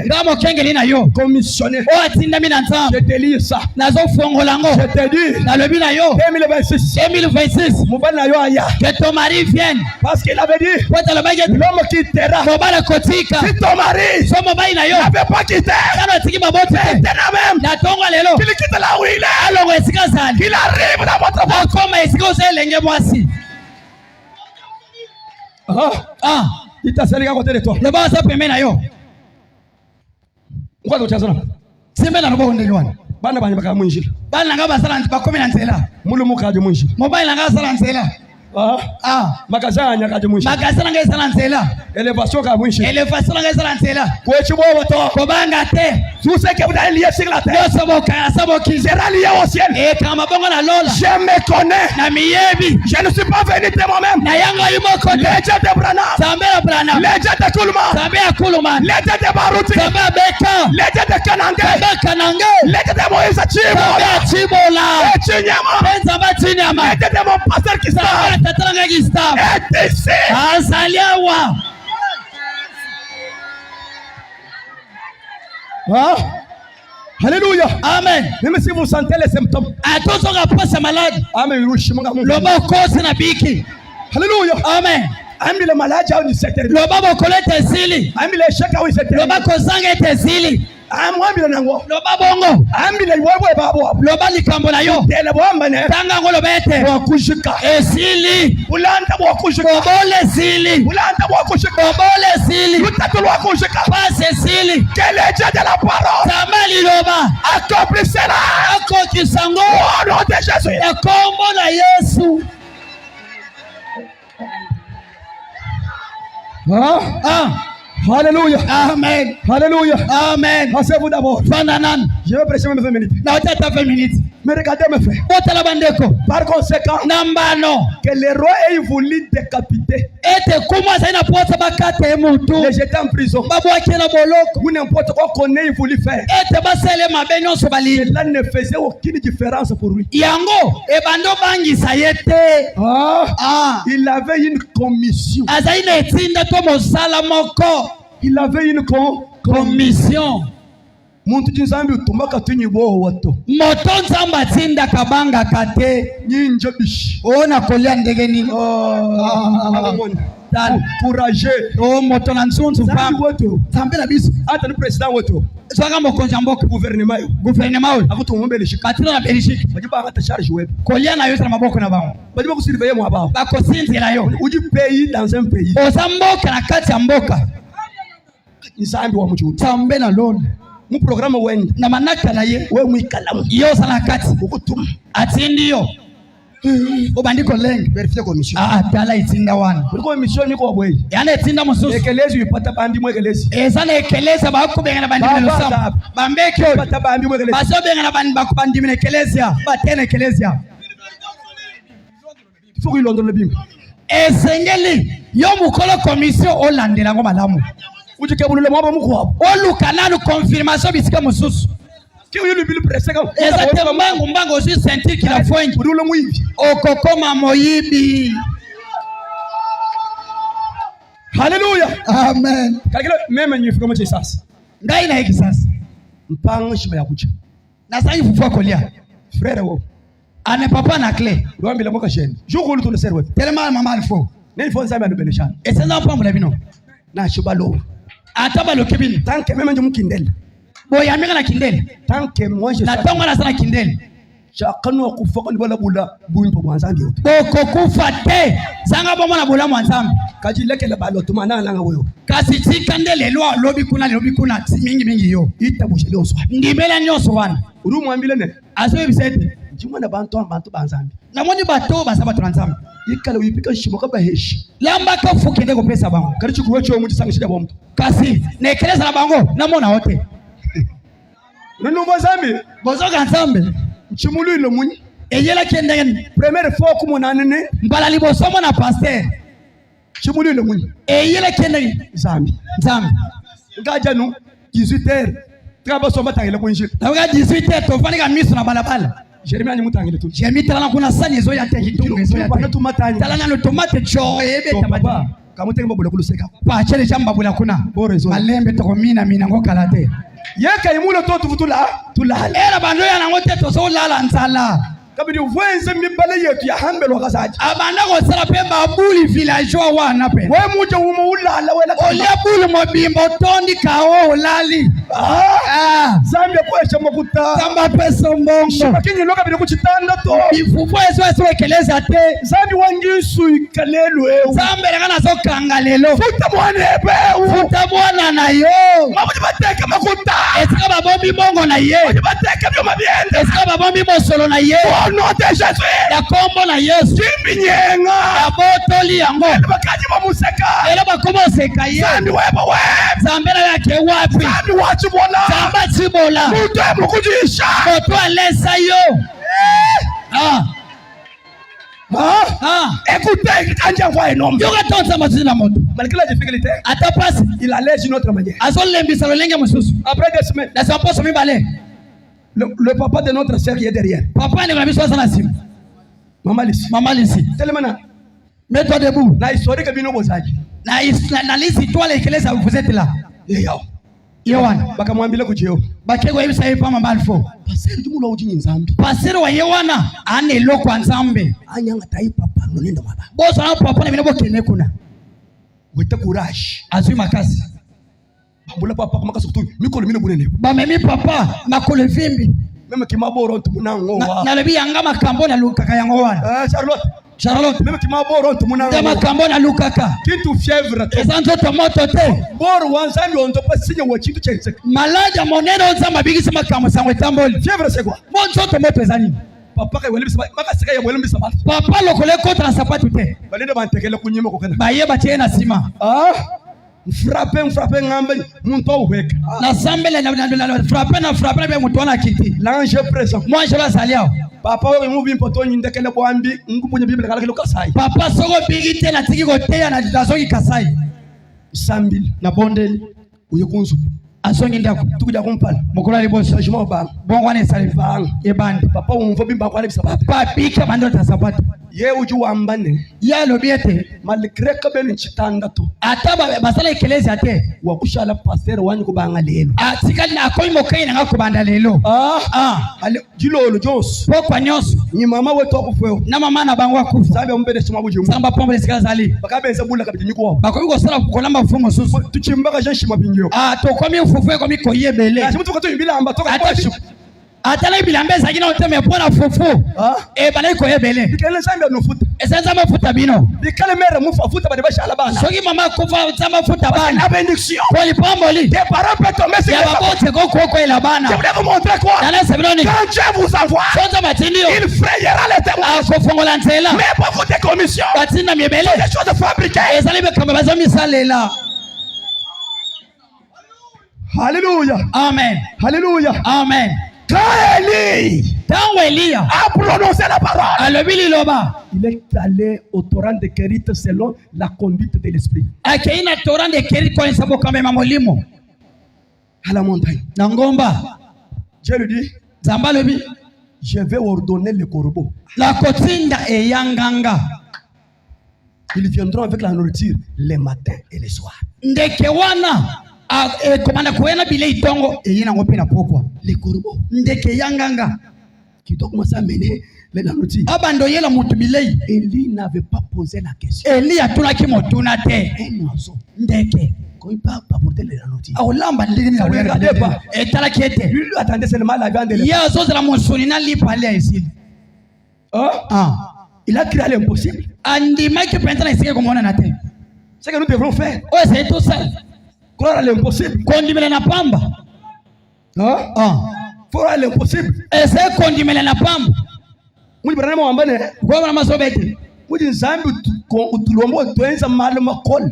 commissionné, je te lis ça. Je te dis 2026 que ton mari vienne. Parce qu'il avait dit l'homme quittera. Si ton mari n'avait pas quitté, même qu'il quitte là où il est. Qu'il arrive dans votre voie. Il t'a servi à côté de toi. Le bas ça permet nayo. Pourquoi tu as ça? C'est maintenant bon de loin. Bana bana baka munjil. Bana ngaba sala ntipa komi na nzela. Mulumu kaje mwishi. Mobile nanga sala nzela. Magazanya kaje mwishi. Magazana nanga sala nzela. Elevation kaje mwishi. Elevation nanga sala nzela. Kwechi bobo to. Kobanga te. Tout ce que vous allez lier sur la terre. Sabo ki sera lié au ciel. E kama bongo na lola. Je me connais. Na miyebi. Je ne suis pas venu de moi-même. Na yanga yumo kote. Leja de Branham. Sambela Branham. Leja de Kulman. Sambela Kulman. Leja de Baruti. Sambela Beka. Leja de Kanange. Sambela Kanange. Leja de Moïse Chibola. Sambela Chibola. Et Chinyama. Sambela Chinyama. Leja de mon pasteur qui Sambela Tatalanga Gista. Et ici. Azaliawa. Alléluia. Amen. Même si vous sentez les symptômes. Attention à pas sa malade. Amen. Loba cause na biki. Alléluia. Amen. Ami le malade a une secteur. Loba bokolete sili. Ami le chèque a une secteur. Loba kozanga tesili. Ami le nango. Loba bongo. Ami le wewe babo. Loba likambo na yo. Tele bomba ne. Tanga ngolo bete. Wakushika. Esili. Ulanda wakushika. Bobole sili. Ulanda wakushika. Bobole sili. Utato wakushika. Passe sili. Quel est Dieu de la parole? Tamali loba. Accomplissez-la. Ako kisango. Au nom de Jésus. Ekombo na Yesu. Alléluia. Amen. Alléluia. Amen. Asseyez-vous d'abord. Fananan. Je vais prêcher mes 20 minutes. Na utata 20 minutes. Mais regardez mes frères. Botala bandeko. Par conséquent, Nambano. que le roi ait voulu décapiter. Ete kuma zaina posa bakate mutu. Les jeter en prison. Babu akina boloko. Ou n'importe quoi qu'on ait voulu faire. Ete basele mabenyo sobali. Cela ne faisait aucune différence pour lui. Yango ebando bangi sayete. Il avait une commission. Azaina etinda to mosala moko. Il avait une commission. Muntu jinzambi utumaka tunyibo wato. Moto nzamba tinda kabanga kate. Nyinja bishi. Ona kolia ndege ni. Courageux. Moto na nsunsu fam. Tambela biso. Ata ni president wato. Swanga mokonja mboka. Gouvernement. Gouvernement. Akuto ngombe lishika. Katila na Belgique. Bajiba hata charge web. Kolia na yote na maboko na bango. Bajiba kusurveiller mo abao. Bakosinzira yo. Uji pays dans un pays. Ozamboka na kati ya mboka. Nzambi wa mchuti. Tambe na lona. Mu programme wende. Na manaka na ye. We mwikalamu. Yo sana kati. Ukutum. Atindi yo. Obandiko lengi. Verifie commission. Tala itinda wana. Kuliko mission niko bwe. Yana itinda mususu. Ekelezi upata bandi mwekelezi. Ezana ekeleza bakubenga na bandi melusamba. Bambeke yo. Upata bandi mwekelezi. Basobenga na bandi bakubandi mekelezia. Batene ekelezia. Faut qu'il ondole bimba. Esengeli yo mukolo commission olandela ngo malamu. Ujikebulule mwaba mukwabo. Oluka nanu confirmation bisika mususu. Kiyo bilu preseka. Ezate mbango osi sentir kila fwengi. Udulo muibi. Okokoma moyibi. Hallelujah. Amen. Kakilo meme nyifika mche sasa. Ngai na hiki sasa. Mpango shima ya kucha. Na sasa hivi fufua kolia. Frère wo. Ane papa na clé. Rwambi la moka sheni. Joko luto na serwe. Tellement mama alfo. Ne fon nzambe anubeleshana. Esenza pambo la bino. Na shibalo. Ataba lo kibini. Tanke meme njumu kindele. Boya mega na kindele. Tanke mwaje na tonga na sana kindele. Chakano akufaka ni bala bula buimpo mwanzambi yote. Boko kufa te. Zanga bomo na bula mwanzambi. Kajileke la balo tumana nanga wewe. Kasi tikandele lobi kuna mingi yo. Ita bushele oso. Ndimela nyoso wana. Uru mwambile ne. Aso bisete. Jimwana bantu banzambi. Na moni bato basaba tranzambi. Ikala uyipika shimoka baheshi. Lamba ka fukende ko pesa bango. Karichu kuwecho muti sanga shida bomto. Kasi nekeleza na bango na mona wote. Nunu mwazambi. Bozoga nzambe. Chimulu ilo munyi. Eyela kendenge. Première fois kumonana ne. Mbala libosomo na pasteur. Chimulu ilo munyi. Eyela kendenge. Nzambi. Ngaja nu 18h. Traba somba tangile kunjil. Naga 18h tofanika miso na balabala. Jeremia ni mutangile tu. Jeremia tala kuna sani zo ya teji tunge zo ya. Bana tumatani. Tala na tomate cho ebe tababa. Kamutenge babula kuluseka. Pa chele chamba bula kuna. Borezo. Malembe to mina ngokalate. Yeka imulo to tufutula. Tulala. Era bando ya ngote to so lala nzala. Kabidi uvenze mibale yetu ya hambelo kazaji. Abanda ko sala pemba buli villageois wana pe. We muje umo ulala wela. Olia buli mobimbo tondi kao lali. Zambe kwa kwesha makuta zamba pesa mbongo shimakinyi loka bide kuchitanda to bifufu ezo esiwekeleza te zambi wangisu ikalelu ewu zambe lekana zokanga lelo futa mwanebe futa mwana na yo mabuji bateke makuta esika babombi mbongo na ye mabuji bateke byoma byende esika babombi mosolo na ye onote Yesu ya kombo na Yesu jimbi nyenga ya botoli yango bakaji bamuseka elo bakomoseka ye zambi weba web zambe na yake wapi zambi wachibola zamba chibola mutu mukujisha moto alesa yo écoutez kanja kwa enom yoga tonsa mazina moto malgré la difficulté atapasi il allège une autre manière azolembisa lolenge mususu après des semaines na samposo mibale le papa de notre sœur qui est derrière papa ni biso sana simu mama lisi tellement mets-toi debout na historique bino bozaji na lisi toi l'église vous êtes là Yohana bakamwambia kujeo bakego hivi sasa pama balfo paseri tumulo ujinyi nzambi paseri wa Yohana ane lokwa nzambe anyanga tai papa nonenda maba boso na papa na binabo kene kuna wete courage azui makasi bambula papa kama kasokutu mikolo mino bunene ba memi papa makolo vimbi meme kimaboro ntumunango na lebi yanga makambo na lukaka yango wana Charlotte meme kimaboro ntumunango ya makambo na lukaka kintu fièvre to ezanzo tomoto te boro wanzambi onto pasinye wa kintu chense malaja moneno nzamba bigisi makambo sangwe tamboli fièvre c'est quoi monzo tomoto ezani papa ka welembisa maka sika ya welembisa ba papa lokole kontra na sapatu te balende bantekele kunyima ko kana baye batie na sima frappe ngambe muntu aweka na sambele na frappe be muntu wana kiti l'ange présent moi je la salia papa wewe mubi mpoto nyindekele bwambi ngubunye bibele kala kilo kasai papa soko bigite na tiki koteya na dazoki kasai sambili na bondeli uye kunzu asongi ndako tukuja kumpala mukula liboso juma ba bongo ne salifa ebandi papa umvo bimba kwa lebisa papa papa bika bando ta sapato ye uju wambane ya lobiete malgré que ben chitanda to ataba basala ekeleza te wakushala pasteur wanyu kubanga lelo atikali na akoi mokai na ngakubanda lelo ale jilolo jos pokwa nyonso ni mama wetu akufwe na mama na bango akufa sabe umbele sima bujimu samba pombe sikala zali bakabenza bula kabiti nyiko bakomi ko sala kolamba fumo susu tuchimbaka jeshi mabingyo to komi ufufu komi koyebele na simutu kato bilamba toka kwashi atala bilamba zakina oteme pona fufu bana koyebele bikele sambe nufuta esenza mafuta bino bikele mere mufa futa bade bashala bana soki mama kufa zama futa bana na benediction poli pamboli des parents peuvent tomber sur ya babote koko ela bana je voulais vous montrer quoi dana sebeloni quand Dieu vous envoie sonza matindio il frayera les témoins akofongola nzela mais beaucoup de commissions batina miebele des choses fabriquées ezali bekamba bazomi salela Alléluia amen Alléluia amen quand Élie a prononcé la parole alobi liloba il est allé au torrent de Kérit selon la conduite de l'esprit akaina torrent de Kérit kwa sababu kama mamolimo à la montagne na ngomba Dieu lui dit zamba lobi je vais ordonner le corbeau la kotinda eyanganga ils viendront avec la nourriture les matins et les soirs ndeke wana komanda kuena bile itongo eyina ngopi na pokwa les corbeaux ndeke yanganga qui doit commencer à mener les nourritures abando yela mutu bilei Élie n'avait pas posé la question Eli atuna ki motuna te un oiseau ndeke quand il part porter les nourritures olamba ndini na regardez pas etala kiete lui attendait seulement la viande ya zoza la musuni na lipa le isili il a créé l'impossible andima ki penta na isike komona na te ce que nous devrons faire c'est tout ça croire à l'impossible kondimela na pamba croire à l'impossible ese kondimela na pamba muli barana wambane kwa na masobete muli nzambi utulombo twenza malo makol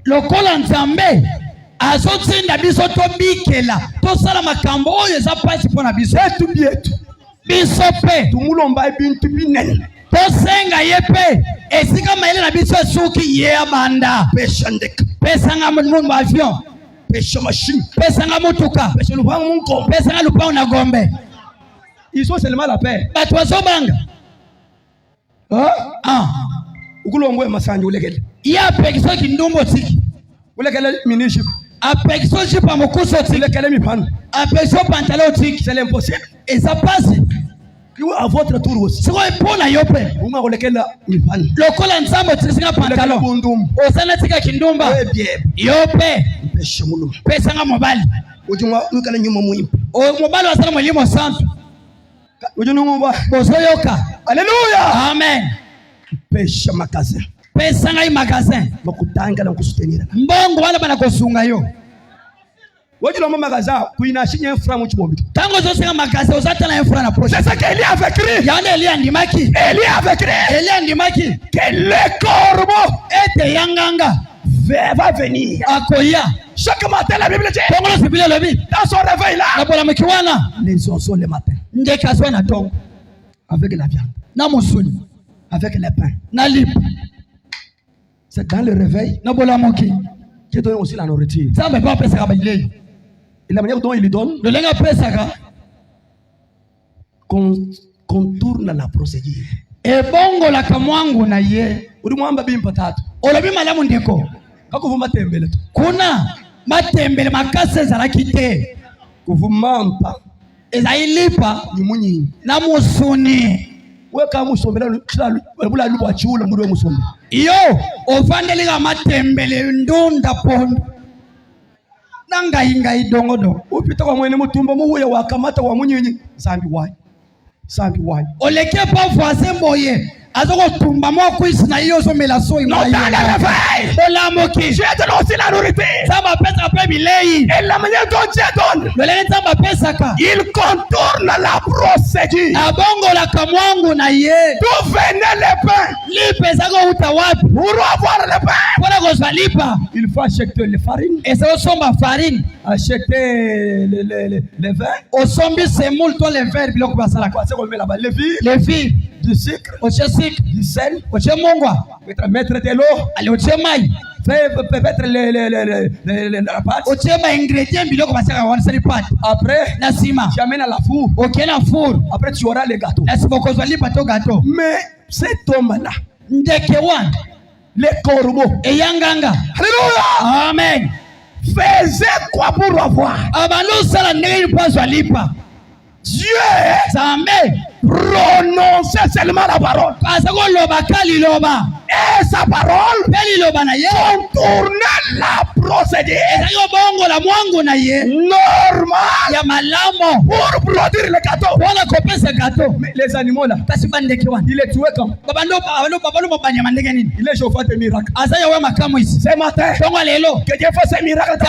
lokola nzambe azotsinda biso tobikela tosala makambo oyo eza pasi mpona biso etu bietu biso mpe tumulomba ebintu binene tosenga ye mpe esika mayele na biso esuki ye abanda pesha ndeka pesanga mundu avion pesha machine pesanga mutuka pesha lupango munko pesanga lupango na gombe ils sont seulement la paix bato bazobanga ukulongwe masanje ulekele ye apekiso kindumbo tiki ulekele miniship apekiso jipa mokuso tiki ulekele mipano apekiso pantalo tiki c'est l'impossible eza pasi À votre tour aussi. C'est quoi pour la yope? Vous m'avez lequel il va. Le col ensemble trisanga pantalon. Osana tika kindumba. Yope. Pesanga mobile. Ujumwa nukala nyuma muhimu. O mobile wasana mwalimu santu. Ujumwa bosoyoka. Alléluia. Amen. Pesha magasin. Pesanga magasin. Bakutanga na kusutenira. Mbongo wala bana kosunga yo. Wajula mama magasin kuina shinya infra mu chibombi. Tango zo senga magasin ozata na infra na projet. C'est ça qu'Élie avait écrit. Yane Élie andimaki. Élie avait écrit. Élie andimaki. Que le corbeau ete yanganga va venir. Akoya. Chaque matin la Bible dit. Tongo Bible lobi. Dans son réveil là. Na bola mkiwana. Les oiseaux le matin. Ndeka swa na tongo. Avec la viande. Na musuni. Avec les pains. Na lip. C'est dans le réveil. Na bola moki. Qui donne aussi la nourriture. Ça me pas pesa kabailei. Et la manière dont il lui donne. Le lenga pesa ka. Contourne la procédure. E bongo la kamwangu na ye. Udumwamba bimpa tatu. Olobi malamu ndiko. Kakuvuma tembele tu. Kuna matembele makase za lakite. Kuvumampa. Ezailipa Nimunyi. na musuni. Weka musombela bula lubwa chula ngudwe musombe. Iyo ovandeli ga matembele ndunda pondo. Nanga inga idongodo. Upita kwa mwene mutumba muwe wakamata wa munyinyi. Sambi wai. Oleke pa voisin boye. Azoko tumba mo kwisi na iyo so melaso Non dans le réveil. Bola moki. Je te donne aussi la nourriture. Samba pesa pe bilei. Et la manière dont Dieu donne. Le lenga samba pesa ka. Il contourne la procédure. Abongo la kamwangu na ye. D'où venaient les pains? Lipe zako uta wapi? Pour avoir le pain. Pona kozalipa. Il faut acheter les farines. Et ça somba farine. Acheter les vins. Osombi semoule toi les verres biloko basala kwa. C'est qu'on met là-bas. Les filles. Les filles. Du sucre. Du sel. Mettre de l'eau. Allez au mai. Mettre la pâte. Au ingrédients biloko basala wana sali pâte. Après, nasima. Tu amènes à la four. OK na four. Après tu auras les gâteaux. Nasima kozalipa to gâteau. Mais cet homme-là, ndeke wan, les corbeaux. Et yanganga. Alléluia. Amen. Faisait quoi pour avoir? Abalo sala ndenge pas lipa. Dieu prononçait seulement la parole. Et sa parole contourne la procédure normal pour produire le gâteau. Mais les animaux là, il est tué quand? Il est chauffé de miracles. Ce matin, que Dieu fasse un miracle. Je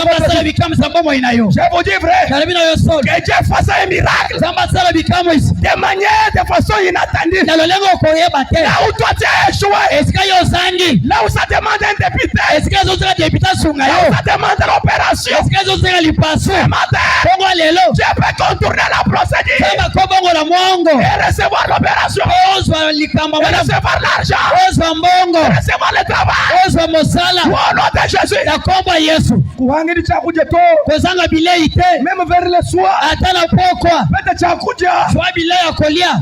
vous dis vrai, que Dieu fasse un miracle de manière, de façon inattendue. Là où toi tu as échoué, là où ça demande un député, là où ça demande l'opération, ce matin, Dieu peut contourner la procédure et recevoir l'opération, et recevoir l'argent, et recevoir le travail. Au nom de Jésus. Même vers le soir,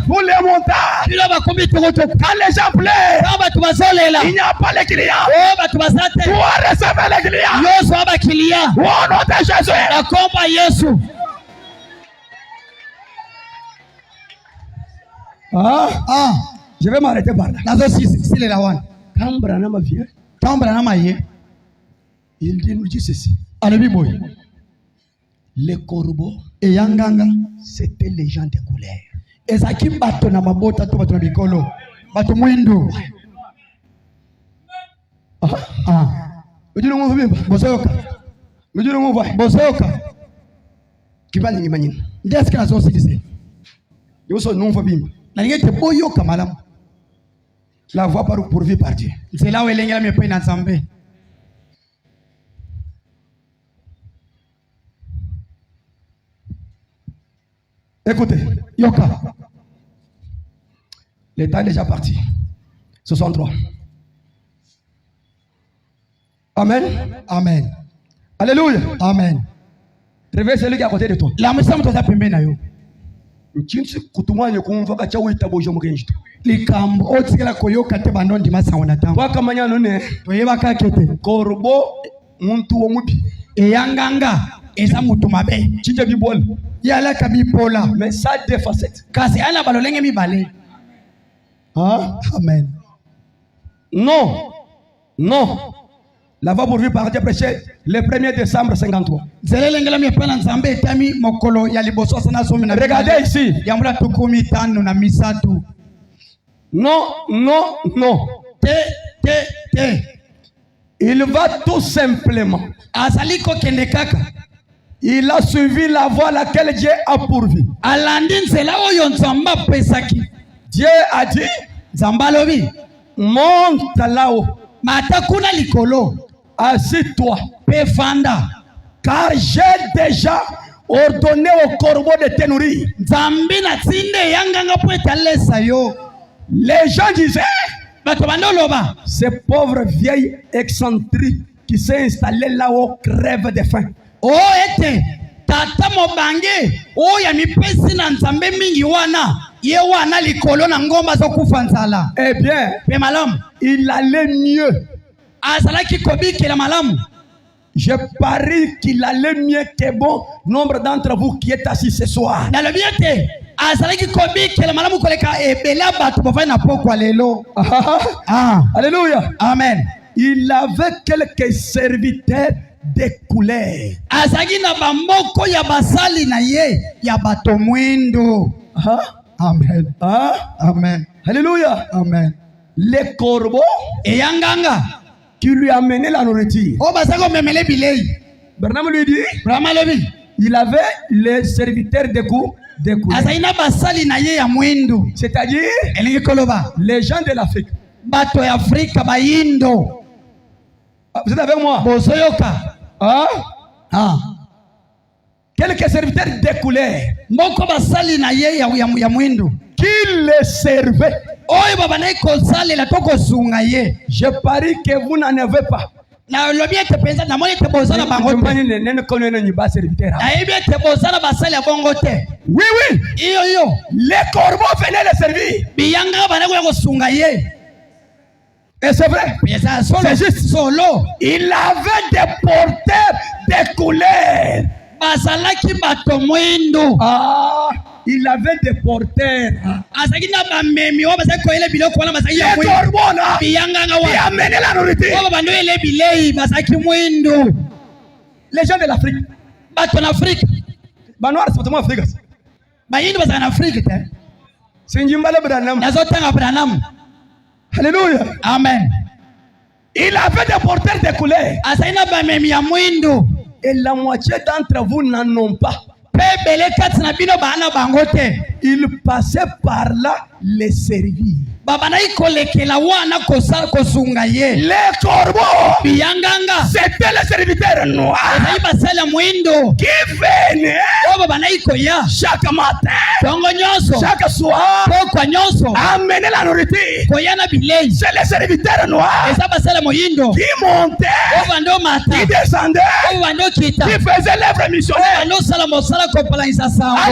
pour les montagnes, quand les gens pleurent, il n'y a pas les clients. Pour recevoir les clients, au nom de Jésus. Je vais m'arrêter par là. Il nous dit ceci. Les corbeaux, c'était les gens de couleur. Ezaki bato na mabota to bato na bikolo bato mwindu Ujuna mwa vimba bosoka ujuna mwa bosoka kibali ni manyina ndeska na zosi dise yoso numva vimba na ngete boyoka malamu la voix par pourvue par Dieu. C'est là où elengela mepe na Nzambe. Écoutez, yoka. Le temps est déjà parti. 63. Amen. Amen. Alléluia. Amen. Réveille celui qui est à côté de toi. La mesa mtu pembeni na yo. Chinchi kutumanya kumva cha wita bojo mukenjito. Likambo otsikela koyoka te bandondi masawona tambo. Waka manyano ne. Toyeba kakete. Korbo muntu wo mubi. Eyanganga eza mutu mabe. Chije bibol. Yala kabipola. Mais ça a deux facettes. Kasi ana balolenge mibale. Hein? Amen. Non. Non. La voix pour lui par Dieu prêcher le 1er décembre 53. Regardez ici. Non, non, non. Il va tout simplement. Il a suivi la voie à laquelle Dieu a pourvu. Dieu a dit, monte là-haut. Assis-toi. Car j'ai déjà ordonné au corbeau de te nourrir. Les gens disaient, ce pauvre vieil excentrique qui s'est installé là-haut crève de faim. Eh bien, il allait mieux. Je parie qu'il allait mieux que bon nombre d'entre vous qui êtes assis ce soir. Alléluia. Amen. Il avait quelques serviteurs de couleur. Amen. Amen. Alléluia. Amen. Les corbeaux qui lui amenaient la nourriture. Branham lui dit, il avait les serviteurs de couleur. C'est-à-dire les gens de l'Afrique. Vous êtes avec moi? Hein? Quelques serviteurs de couleur qui le servaient. Je parie que vous n'en avez pas. Oui, oui. Les corbeaux venaient le servir. Et c'est vrai. C'est juste. Solo. Il avait des porteurs de couleurs. Il avait des porteurs. Les corbeaux là, qui amenaient la nourriture. Les gens de l'Afrique. Banoir, c'est pas Afrique. C'est Branham. Alléluia. Amen. Il avait des porteurs de couleurs. Et la moitié d'entre vous n'en ont pas. Il passait par là les servir. Les corbeaux, c'était les serviteurs noirs qui venaient chaque matin, chaque soir, amener la nourriture. C'est les serviteurs noirs qui montaient, qui descendaient, qui faisaient l'œuvre missionnaire en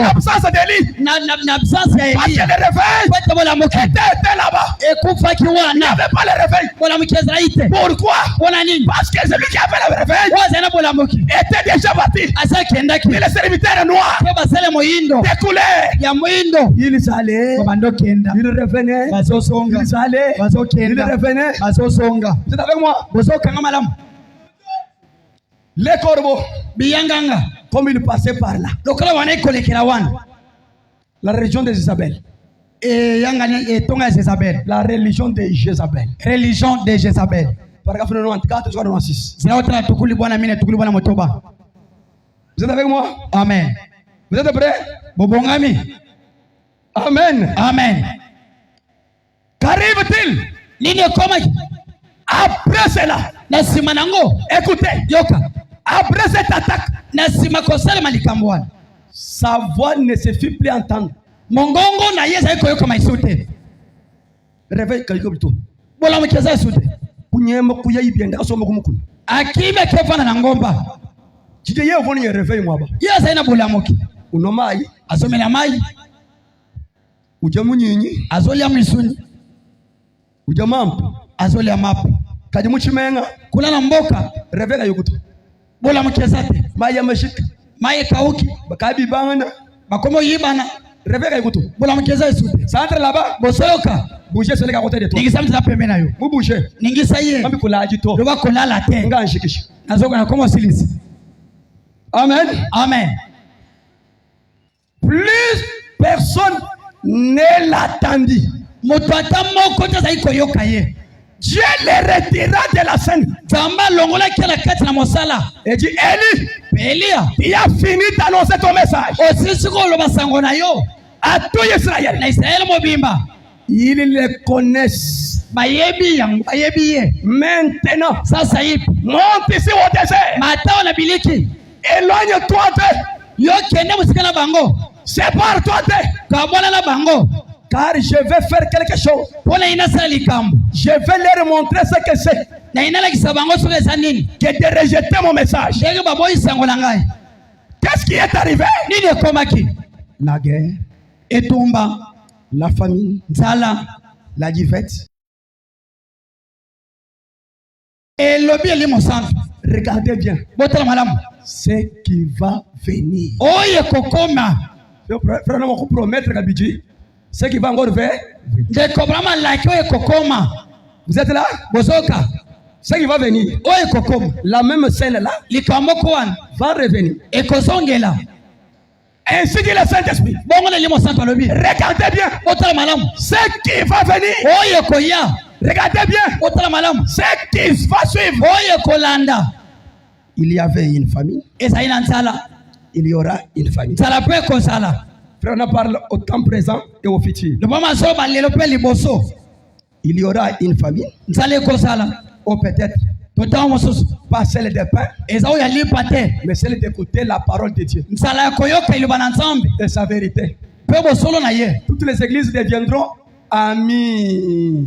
absence d'Élie. Parce que le réveil était là-bas. Il n'y avait pas le réveil. Pourquoi? Parce que celui qui avait le réveil était déjà bâti. Mais les serviteurs noirs des couleurs, ils allaient, ils revenaient, ils allaient, ils revenaient. Vous êtes avec moi? Les corbeaux, comme ils passaient par là, la région des Isabelle. La religion de Jézabel. Religion de Jézabel. Paragraphe 94, 96. Vous êtes avec moi? Amen. Vous êtes prêts? Bobongami. Amen. Amen. Qu'arrive-t-il? Après cela, écoutez, après cette attaque, sa voix ne se fit plus entendre. Réveille quelqu'un plutôt. Réveille moi. Unomai. Azomela mai. Ujamunyinyi. Azolia misuni. Ujamampu. Azolia mapu. Kajimuchimenga. Kulala mboka. Réveille yukutu. Bola mkezate. Maya mashika. Maye kauki. Bakabi bana. Bakomo yibana. Réveille écoute. Bola mkeza isute. Ça entre là-bas. Bosoyoka. Bouger celui qui à côté de toi. Ningisa mtza pembena yo. Vous bougez. Ningisa ye. Mambi kula ajito. Loba kolala te. Nga nshikisha. Nazoka na komo silisi. Amen. Amen. Plus personne ne l'attendit. Moto ata moko te zai koyoka ye. Dieu les retira de la scène. Zamba longola kila kati na mosala. Et dit Élie, Elia, il a fini d'annoncer ton message. Osisi ko loba sango na yo. À tout Israël. Na Israël mobimba. Ils les connaissent. Bayebi yang, bayebi ye. Maintenant, Sasa hivi. monte ici au désert. Matao na biliki. Éloigne-toi d'eux. Yo kende musika na bango. Sépare-toi d'eux. Kabona na bango. Car je vais faire quelque chose. Pona inasala likambo. Je vais leur montrer ce que c'est Na inala kisabango soke sanini. que de rejeter mon message. Ndenge baboyi sango na ngai. Qu'est-ce qui est arrivé? Nini ekomaki? La guerre, Etumba, la famine, nzala, la divette. elobi elimo santu. Regardez bien Botala malamu. ce qui va venir. Oye kokoma. Frère, on va promettre à Bidji ce qui va encore faire. Ndeko brama like oye kokoma. Vous êtes là? Bozoka. Ce qui va venir. Oye kokoma. La même scène là Likambo kwan. va revenir. Ekozongela. Ainsi dit le Saint-Esprit. Bongo na elimo santu alobi. Regardez bien Botala malamu. ce qui va venir. Oye koya. Regardez bien Botala malamu. ce qui va suivre. Oye kolanda. Il y avait une famille. Eza ina nzala. Il y aura une famille. Nzala pe kozala. Frère, on parle au temps présent et au futur. Lobama so balelo pe liboso. Il y aura une famille. Nzala ekozala. Ou peut-être Tota mosusu. pas celle de pain, Eza oya lipa te. mais celle d'écouter la parole de Dieu Nzala koyoka iluba na nzambe. et sa vérité. Pe bosolo na ye. Toutes les églises deviendront amis.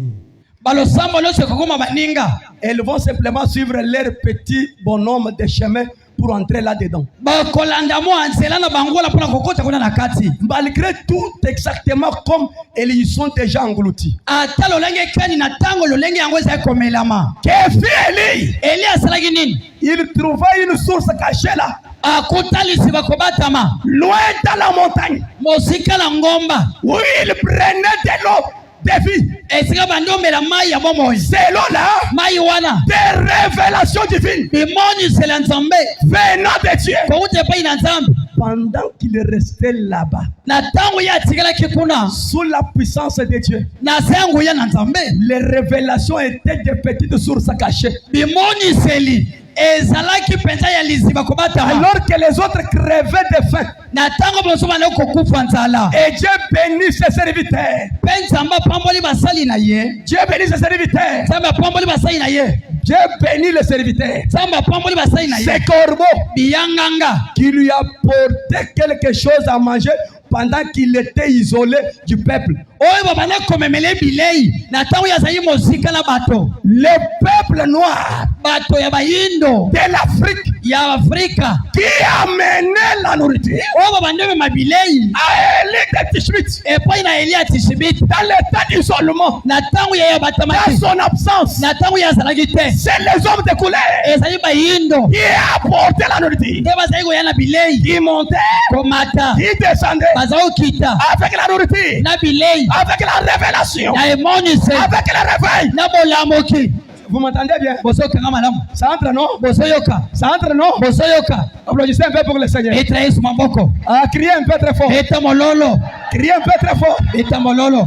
Balo sambo lo se kokoma baninga. Elles vont simplement suivre leur petit bonhomme de chemin pour entrer là-dedans. Ba kolanda mo anzela na bangola pona kokota kuna na kati. Malgré tout exactement comme elles y sont déjà engloutis. Ata lolenge kani na tango lolenge yango eza komelama. Que fit Élie? Elia asalaki nini? Il trouva une source cachée là, Akutalisi bakobatama. loin dans la montagne, Mosika na ngomba. où il prenait de l'eau de vie. Esika bandomela mai ya bomoi. C'est l'eau là, Mai wana. des révélations divines Bimoni sela nzambe. venant de Dieu. Koute pa ina nzambe. Pendant qu'il restait là-bas, Na tango ya tikala kikuna. sous la puissance de Dieu, Na sango ya na nzambe. les révélations étaient des petites sources cachées. Bimoni seli. Ezalaki penza ya liziba kobatama. Alors que les autres crevaient de faim. Na tango boso bana kokufa nzala. Et Dieu bénit ses serviteurs. Nzamba pamboli basali na ye. Dieu bénit ses serviteurs. Nzamba pamboli basali na ye. Dieu bénit les serviteurs. Nzamba pamboli basali na ye. Ces corbeaux Biyanganga. qui lui apportaient quelque chose à manger pendant qu'il était isolé du peuple. Oyo babana komemele bilei. Na tango ya zayi mosika na bato. Le peuple noir Bato ya bayindo. de l'Afrique Ya Afrika. qui amenait la nourriture Oyo babandeme mabilei. à Élie de Tishbit Epai na Elia Tishibit. dans l'état d'isolement, Na tango ya dans batamaki. son absence. Na tango ya zalaki te. C'est les hommes de couleur Ezali bayindo. qui apportaient la nourriture. Nde bazali koya na bilei. Qui montaient, Komata. qui descendaient Bazali okita. avec la nourriture, Na bilei. avec la révélation, Na emonise. avec le réveil. Na bolamoki. Vous m'entendez bien? Boso kanga malamu. Ça entre, non? Boso yoka. Ça entre, non? Boso yoka. Applaudissez un peu pour le Seigneur. Eta Yesu maboko. Ah, criez un peu très fort. Eta mololo. Criez un peu très fort. Eta mololo.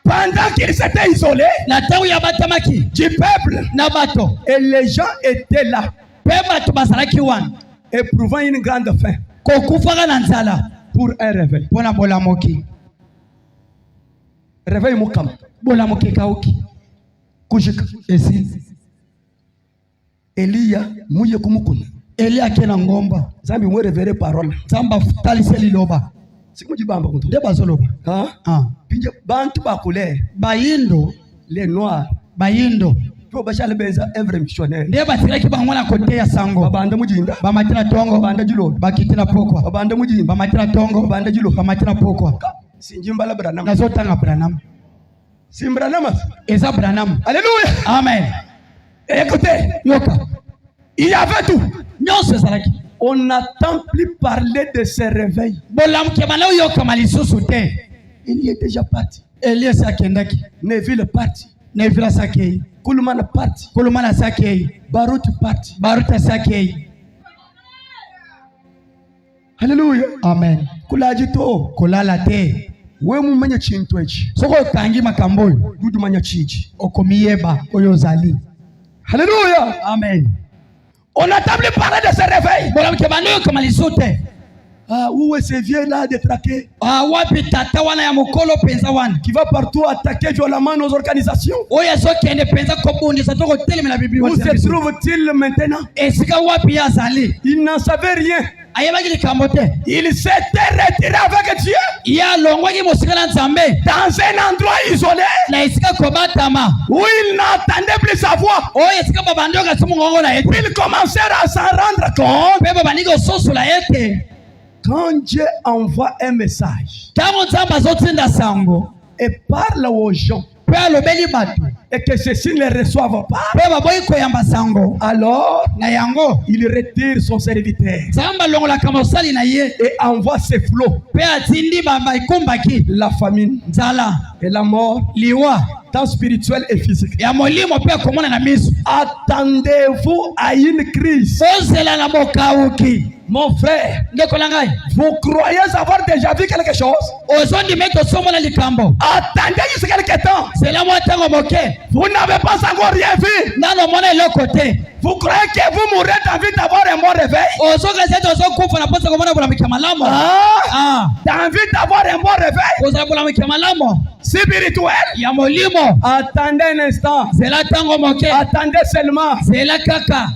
Pendant qu'il s'était isolé Na tango ya batamaki. du peuple, Na bato. et les gens étaient là, Pe bato bazalaki wana. éprouvant une grande faim Kokufaka na nzala. pour un réveil. Pona bolamoki. Réveil Moukam. Bolamoki kauki. Kujika. Esi. Elia, mouye kumukuna. Elia kena ngomba. Zambi mwe révélé parole. Zamba taliseli loba. Siku bamba kuntu. De bazoloba. Hein? Ah. Pinje bantu bakule. Bayindo. Les noirs. Bayindo. Pour bachale benza un vrai missionnaire. Nde batiraki bangwana kote ya sango. Babanda mujinda. Bamatira tongo. Babanda jilo. Bakitina pokwa. Babanda mujinda. Bamatira tongo. Babanda jilo. Bamatira pokwa. Sinjimbala Branham. Nazotanga Branham. Simbranham. Eza Branham. Alléluia. Amen. Et écoutez, Yoka. il y avait tout. On n'entend plus parler de ses réveils. Il y est déjà parti. Neville est parti. Koulouman est parti. Barout est parti. Alléluia. Amen. Kulajito. Kulala te. We mumanya chintu echi. Soko tangi makamboyo. Dudu manya chichi. Okomiyeba oyozali. Alléluia. Amen. On n'entend plus parler de ce réveil. Où est ce vieux-là détraqué? Qui va partout attaquer violemment nos organisations. Où se trouve-t-il maintenant? Il n'en savait rien. Il s'était retiré avec Dieu dans un endroit isolé où il n'entendait plus sa voix. Il commençait à s'en rendre compte. Quand Dieu envoie un message et parle aux gens et que ceux-ci ne reçoivent pas, alors il retire son serviteur et envoie ses flots. La famine et la mort, tant spirituel et physique. Attendez-vous à une crise. Mon frère, vous croyez avoir déjà vu quelque chose? Attendez jusqu'à quelque temps. Vous n'avez pas encore rien vu. Vous croyez que vous mourrez d'envie d'avoir un bon réveil? D'envie d'avoir un bon réveil spirituel. Attendez un instant. Attendez seulement.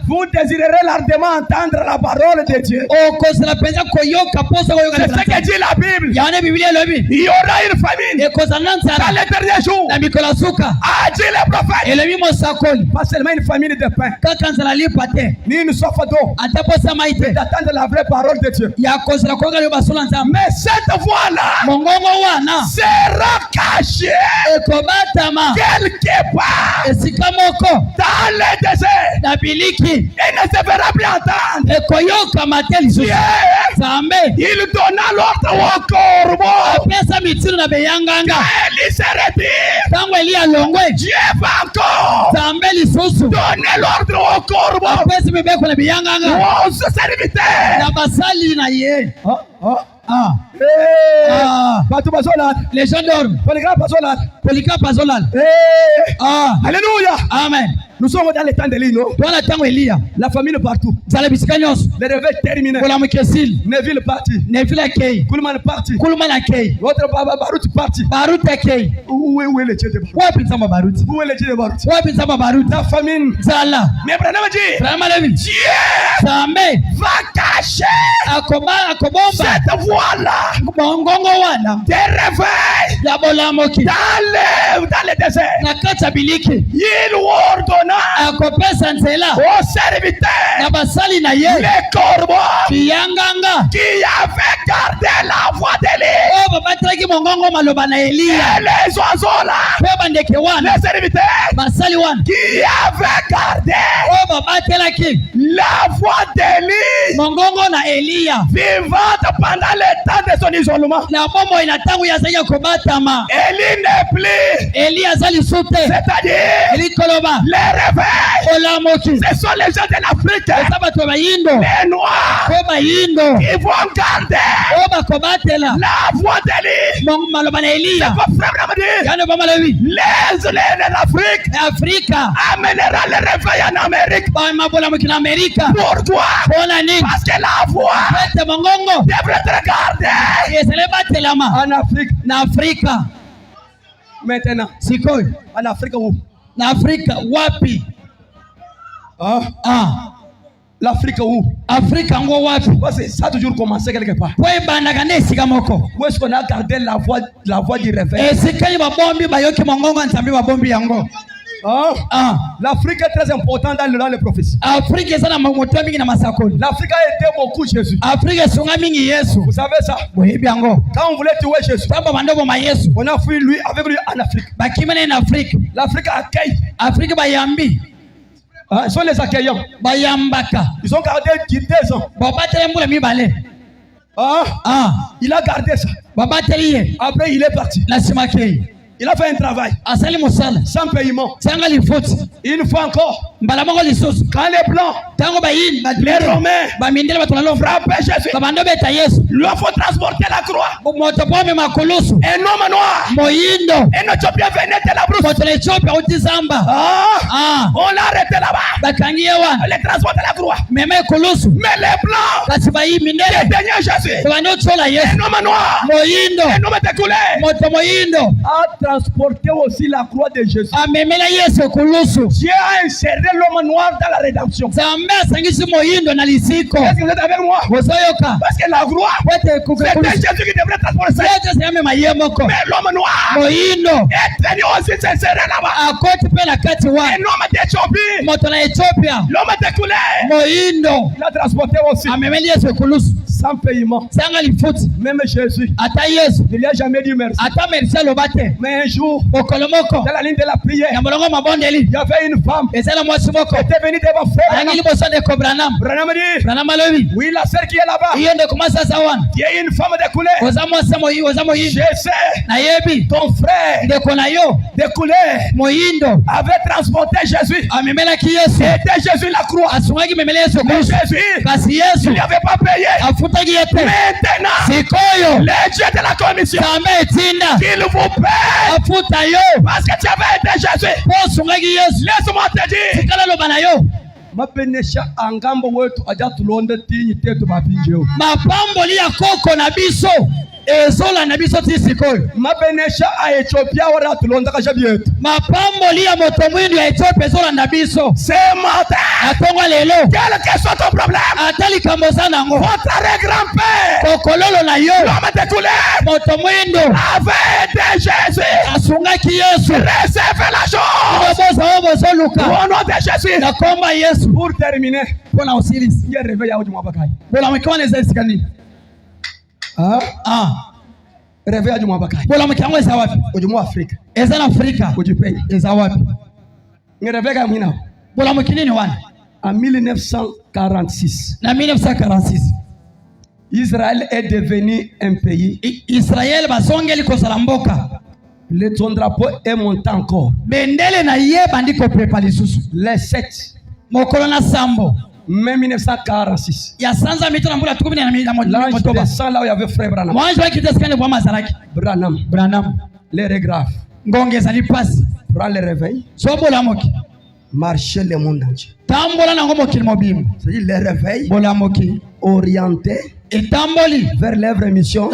Vous désirerez largement entendre la parole de Dieu. C'est ce que dit la Bible. Il y aura une famine dans les derniers jours. A dit le prophète. Pas seulement une famine de pain, ni une soif d'eau, mais d'attendre la vraie parole de Dieu. Mais cette voix-là sera cachée quelque part dans le désert. Et ne se fera plus entendre. Dieu, il donna l'ordre au corbeau. Il se retire. Dieu va encore donner l'ordre au corbeau. Aux serviteurs. Les gens dorment. Alléluia. Amen. Nous sommes dans les temps de l'île. La famine partout. Le réveil terminé. Neville parti. Koulouman parti. Votre papa Barout parti. Où est le Dieu de Barout? Où est le Dieu de Barout? La famine. Mais Dieu va cacher cette voix-là des réveils dans le désert. Il ordonna aux serviteurs, les corbeaux qui avaient gardé la voix d'Élie, et les oiseaux là, les serviteurs qui avaient gardé la voix d'Élie, vivante pendant le temps de son isolement. Élie n'est plus, c'est-à-dire les réveils. Ce sont les gens de l'Afrique, les Noirs, qui vont garder la voix d'Élie. C'est pas frère l'Afrique amènera le réveil en Amérique. Pourquoi? Parce que la voix devrait être gardée en Afrique. Maintenant, en Afrique où? Wapi? L'Afrique où? Parce que ça a toujours commencé quelque part. Où est-ce qu'on a gardé la voix du réveil? L'Afrique est très importante dans les prophéties. L'Afrique a aidé beaucoup Jésus. Vous savez ça? Quand on voulait tuer Jésus, on a fui avec lui en Afrique. L'Afrique accueille. Ils sont les accueillants. Ils ont gardé 2 ans. Il a gardé ça. Après, il est parti. Il a fait un travail sans paiement. Une fois encore, quand les Blancs, les Romains frappaient Jésus, lui faut transporter la croix. Un homme noir, un Éthiopien venait de la brousse. On l'a arrêté là-bas. On les transporté la croix. Mais les Blancs qui éteignaient Jésus, un homme noir, un homme de couleur, a transporté aussi la croix de Jésus. Dieu a inséré l'homme noir dans la rédemption. Est-ce que vous êtes avec moi? Parce que la croix, c'était Jésus qui devrait transporter ça. Mais l'homme noir est venu aussi s'insérer là-bas. Un homme d'Éthiopie, l'homme de couleur, il a transporté aussi sans paiement. Même Jésus ne lui a jamais dit merci. Mais un jour, dans la ligne de la prière, il y avait une femme qui était venue devant frère Branham. Branham dit, oui, la sœur qui est là-bas, qui est une femme de couleur. Je sais, ton frère de couleur avait transporté Jésus. C'était Jésus la croix. Mais Jésus, il n'avait pas payé. Maintenant, le Dieu de la commission, qu'il vous paie. Parce que tu avais été Jésus. Laisse-moi te dire. Mabenesha angambo wetu aja tulonde tinyi tetu mapinjeo. Mapamboli ya koko na biso ezola na biso tisikoyo. Mabenesha a Ethiopia wala tulonda kasha bietu. Mapamboli ya moto mwindu ya Ethiopia ezola na biso. C'est matin. Atonga lelo. Quel que soit ton problème. Atali kamozana ngo. Votre grand-père. Kokololo na yo. L'homme de couleur. Moto mwindu. Avec Jésus. Asunga ki Yesu. Recevez la chose. Au nom de Jésus. Na komba Yesu. Pour terminer, pour la aussi, il y a réveil à Oudjou Mabakaï. Pour la mécanique, les escaliers. Réveil à Oudjou Mabakaï. Pour la mécanique, les Awapi. Oudjou Afrique. Les Afrique. Oudjou pays. Les Awapi. Il y a réveil à Mina. Pour la mécanique, en 1946. En 1946. Israël est devenu un pays. Israël va s'engager contre Salamboka. Son drapeau est monté encore. Bendele na ye bandiko prépare sous. Les 7. Mokolona Sambo. Même 1946. Il y a 100 ans, l'ange descend là où il y avait frère Branham. Branham. Les regrafes. Prends le réveil. Marcher le monde entier. C'est-à-dire le réveil orienté vers l'œuvre mission.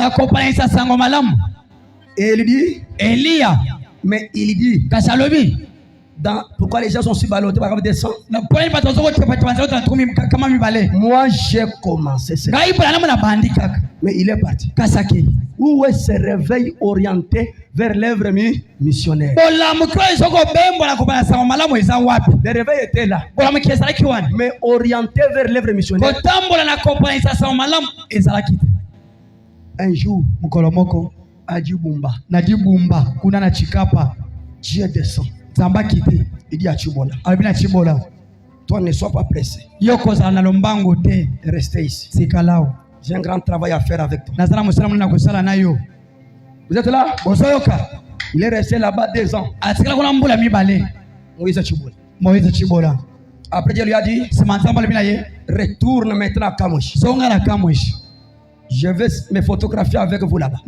Et il dit, mais il dit, pourquoi les gens sont si ballottés par exemple des sangs? Moi j'ai commencé ça. Mais il est parti. Où est ce réveil orienté vers l'œuvre missionnaire? Le réveil était là, mais orienté vers l'œuvre missionnaire. Un jour, Nadibumba, kuna na Chikapa, Dieu descend. Il dit à Chibola, toi ne sois pas pressé. Restez ici. J'ai un grand travail à faire avec toi. Vous êtes là? Il est resté là-bas 2 ans. Moïse Chibola. Après Dieu lui a dit, retourne maintenant à Kamosh. Je vais me photographier avec vous là-bas.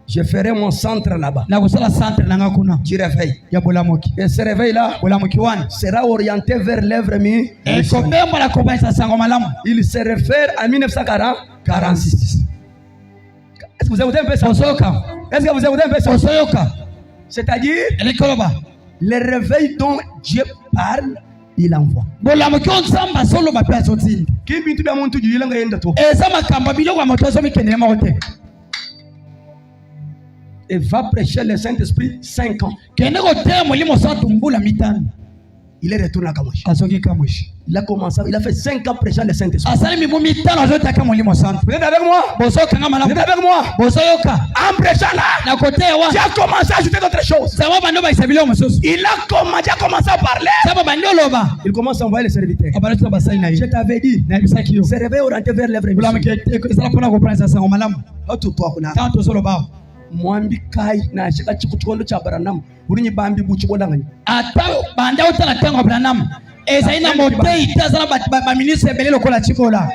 Je ferai mon centre là-bas. Du réveil. Et ce réveil-là sera orienté vers l'œuvre missionnaire. Il se réfère à 1946. Est-ce que vous avez un peu ça? Est-ce que vous avez un peu ça? C'est-à-dire, le réveil dont Dieu parle, il envoie. Et va prêcher le Saint-Esprit 5 ans. Il est retourné à Kamouchi. Il a commencé, il a fait 5 ans prêchant le Saint-Esprit. Vous êtes avec moi? Vous êtes avec moi? En prêchant là, tu as commencé à ajouter d'autres choses. Il a commencé à parler. Il commence à envoyer les serviteurs. Je t'avais dit, se réveille orienté vers l'œuvre. Mwambi kai na shika chikuchondo cha Branham urinyi bambi buchibodanganya ata banda utala tango Branham ezaina motei tazana ba ministre belelo kola chikola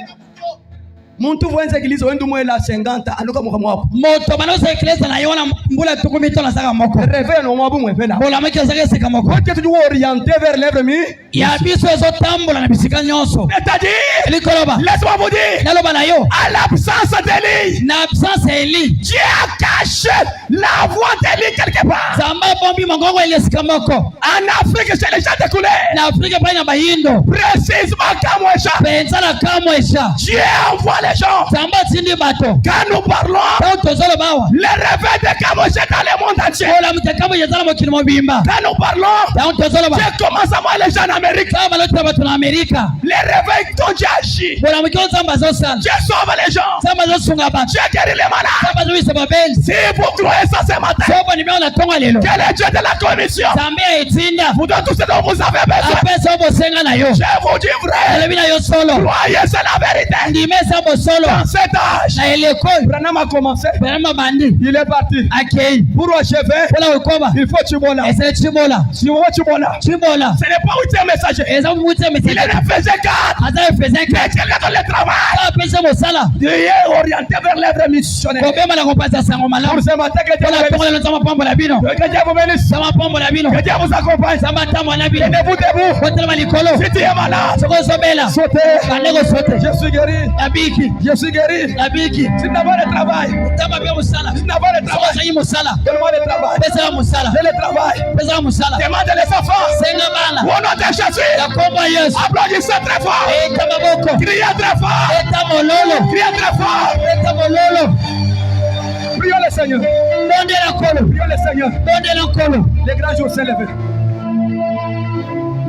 muntu wenza ekiliza wendu mwela 50 aluka mukama wako moto banoza ekiliza na yona mbula tukumito na saka moko réveil no mwabu mwefela bola make saka sika moko wote tu orienté vers l'œuvre mi ya biso ezo tambola na bisika nyonso c'est-à-dire likoloba laisse-moi vous dire naloba na yo à l'absence d'Élie na absence Élie Dieu a caché la voix d'Élie quelque part zamba bombi mongongo ile sika moko en Afrique chez les gens de couleur na Afrique pa na bayindo précisément Kamwesha penza na Kamwesha Dieu envoie les gens zamba tindi bato quand nous parlons le réveil de Kamwesha dans le monde entier quand nous parlons Dieu commence à voir les gens en Amérique les réveils dont Dieu agit Dieu sauve les gens Dieu guérit les malades si vous croyez ça ce matin quel est Dieu de la commission vous donnez tout ce dont vous avez besoin je vous dis vrai croyez c'est la vérité dans cet âge Branham a commencé il est parti pour achever il faut Chibola ce n'est pas où tu es messager il est faisait 4 mais Dieu lui a donné le travail Dieu est orienté vers l'œuvre missionnaire pour ce matin que Dieu vous bénisse que Dieu vous accompagne tenez-vous debout si tu es malade sautez je suis guéri je suis guéri si tu n'as pas de travail donne-moi le travail j'ai le travail demande les enfants au nom de Jésus applaudissez très fort criez très fort criez très fort prions le Seigneur prions le Seigneur les grands jours s'est levé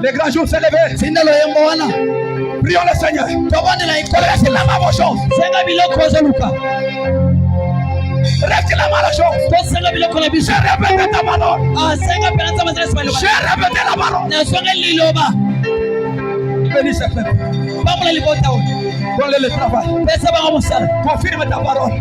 les grands jours s'est levé prions le Seigneur réclame vos choses réclame la chose j'ai répété ta parole j'ai répété la parole bénis ce peuple donne-le le travail confirme ta parole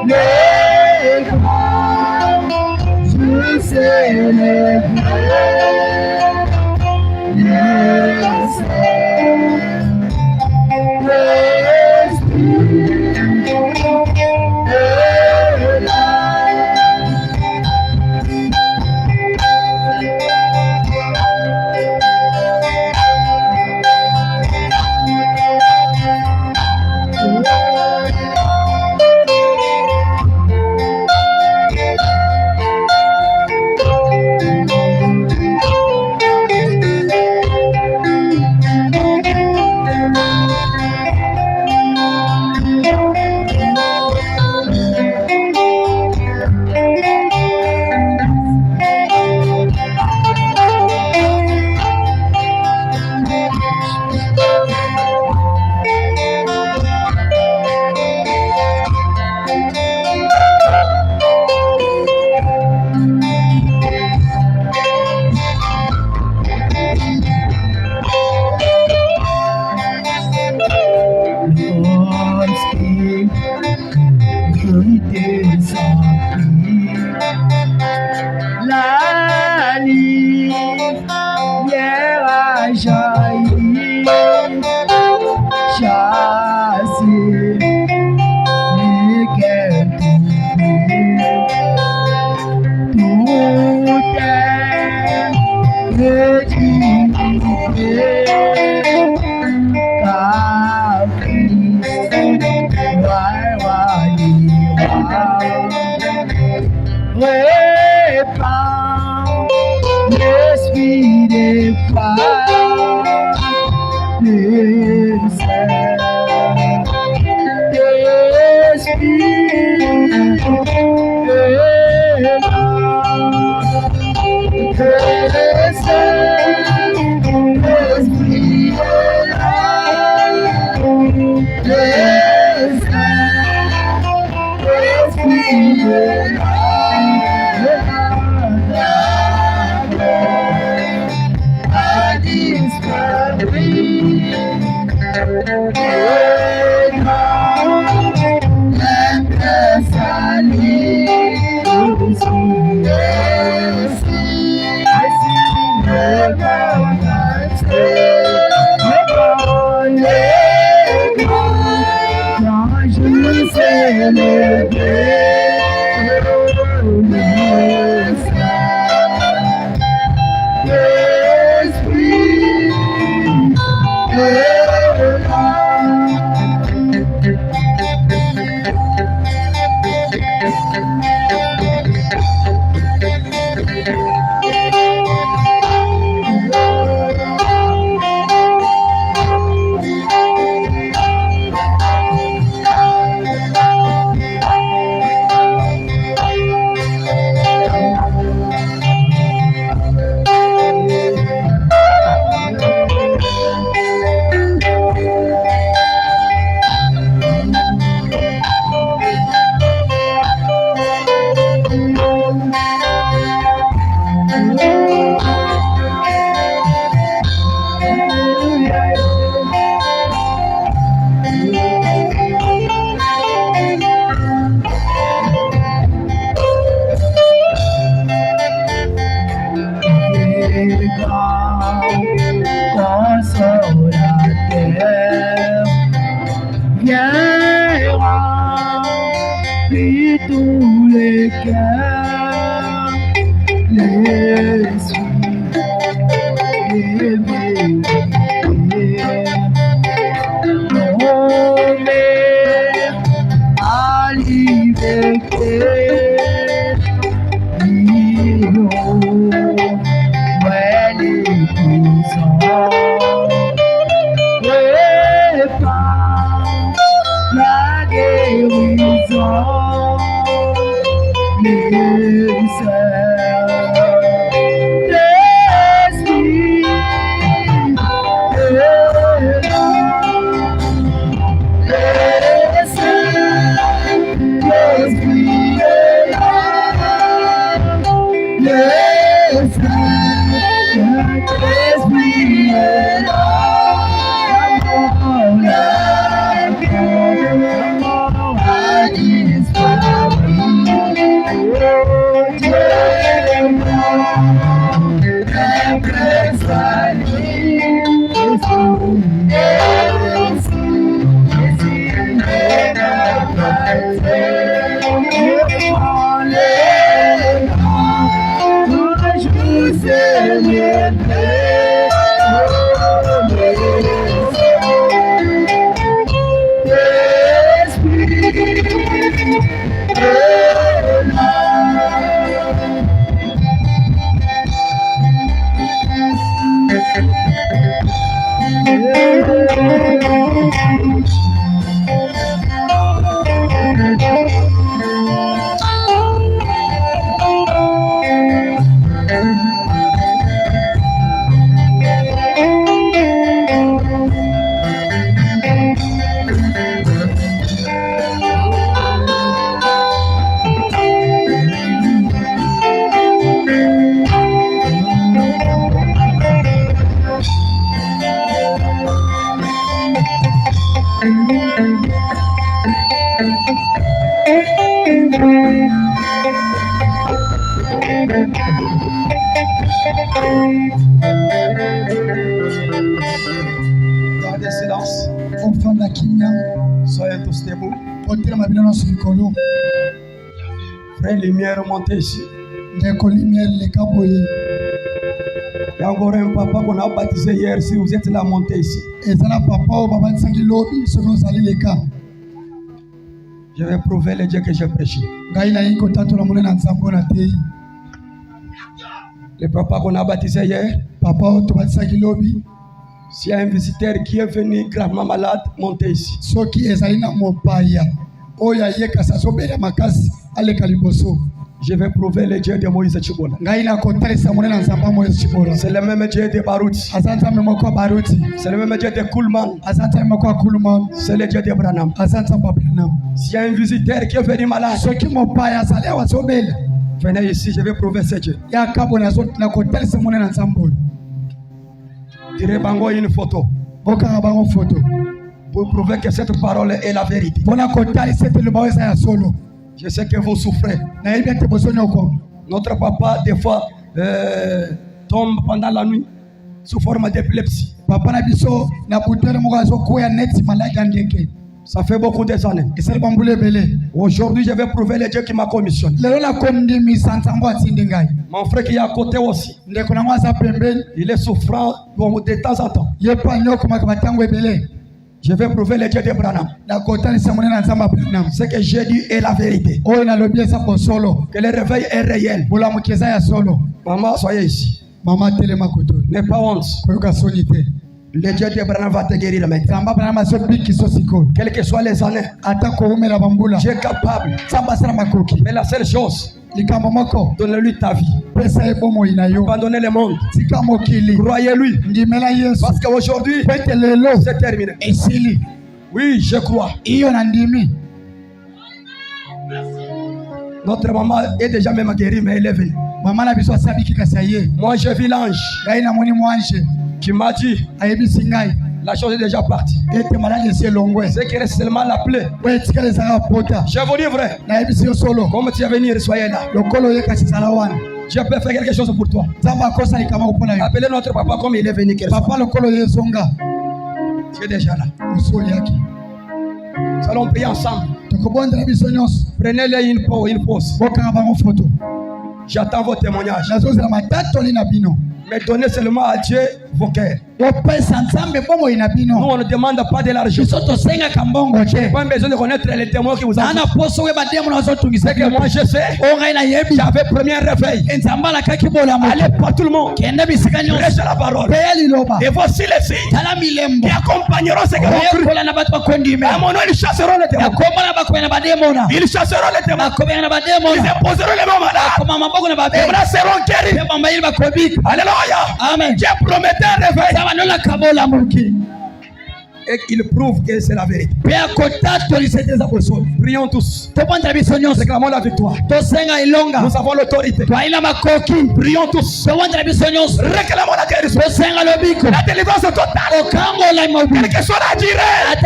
les grands, je célébrerai les saints, l'Esprit est là. La lumière a jailli, chassé les guerres tout est rédigé, car Christ répand l'esprit des femmes, des saints, l'esprit des saints, l'esprit des saints, l'esprit remplit tous les cœurs, les suites, les vérités, nommés à liberté, ouais, les cousins, la guérison, les sœurs, l'esprit est là, les sœurs, l'esprit est là, les sœurs, l'esprit est là. Gardez silence. Soyez tous debout. Frère Lumière, montez ici. Il y a encore un papa qu'on a baptisé hier. Si vous êtes là, montez ici. Je vais prouver le Dieu que j'ai prêché. Le papa qu'on a baptisé hier. S'il y a un visiteur qui est venu gravement malade, montez ici. Je vais prouver le Dieu de Moïse Chibola. C'est le même Dieu de Baruti. C'est le même Dieu de Kulman. C'est le Dieu de Branham. S'il y a un visiteur qui est venu malade, venez ici, je vais prouver ce Dieu. Tirez bango une photo. Pour prouver que cette parole est la vérité. Je sais que vous souffrez. Notre papa, des fois, tombe pendant la nuit sous forme d'épilepsie. Ça fait beaucoup de années. Aujourd'hui, je vais prouver le Dieu qui m'a commissionné. Mon frère qui est à côté aussi, il est souffrant de temps en temps. Je vais prouver le Dieu de Branham. Ce que j'ai dit est la vérité. Que le réveil est réel. Maman, soyez ici. N'aie pas honte. Le Dieu de Branham va te guérir maintenant. Quelles que soient les années, Dieu est capable. Mais la seule chose, donnez-lui ta vie. Abandonnez le monde. Croyez-lui. Parce qu'aujourd'hui, c'est terminé. Oui, je crois. Notre maman est déjà même guérie, mais elle est venue. Moi, j'ai vu l'ange qui m'a dit la chose est déjà partie. C'est qu'il reste seulement la plaie. Je vous dis vrai. Comme tu es venu, soyez là. Je peux faire quelque chose pour toi. Appelez notre papa comme il est venu. Tu es déjà là. Nous allons prier ensemble. Prenez-les une pause. J'attends vos témoignages. Mais donnez seulement à Dieu vos cœurs. Nous, on ne demande pas de l'argent. Pas besoin de connaître les témoins qui vous envoient. C'est que moi je sais. J'avais premier réveil. Allez par tout le monde. Prêchez la parole. Et voici les signes qui accompagneront ceux qui vont cru. À mon nom, ils chasseront les démons. Ils chasseront les démons. Ils imposeront les mains malades. Les bras seront guéris. Alléluia. Amen. Dieu promettait un réveil. Et il prouve que c'est la vérité. Prions tous. Réclamons la victoire. Nous avons l'autorité. Prions tous. Réclamons la guérison. La délivrance totale. Quelle que soit la durée.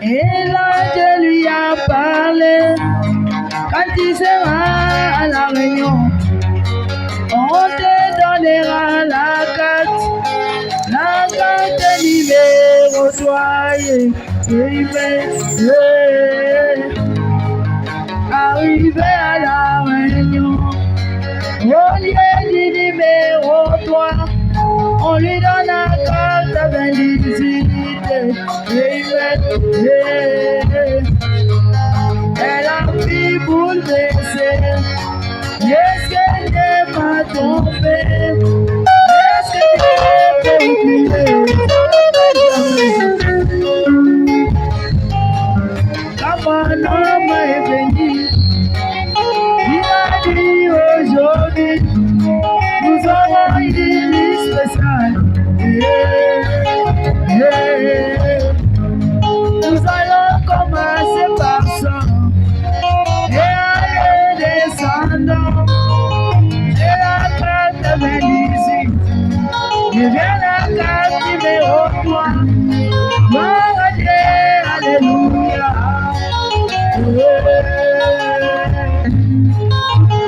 Et l'ange lui a parlé. Quand tu seras à la réunion, on te donnera la carte numéro 3. Arrivé à la réunion, au lieu du numéro 3, on lui donne la carte 28. Elle a pris bouleversée. Est-ce que Dieu m'a trompé? Est-ce que Dieu m'a oublié? Quand mon homme est venu, il a dit aujourd'hui, nous aurons une nuit spéciale. Nous allons commencer par ça et aller descendre et la carte 28. Et vient la carte numéro 3. Gloire à Dieu, alléluia.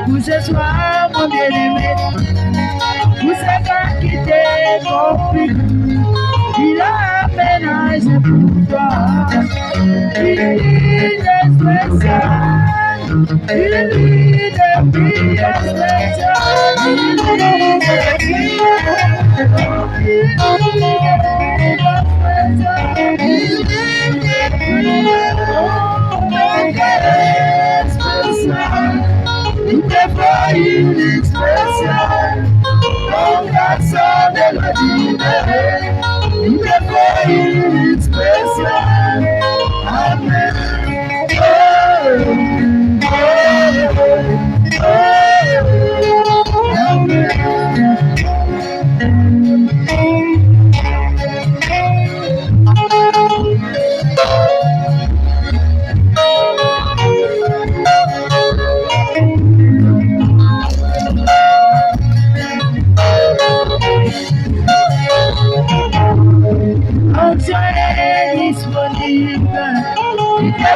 Pour ce soir, mon bien-aimé, pour ce gars qui t'est compris, il a aménagé pour toi. Il dit des spéciales, il dit des prières spéciales, il dit des prières spéciales, il dit des prières spéciales. Il te faut une spéciale, ton garçon de la libérer. Il te faut une spéciale. Amen.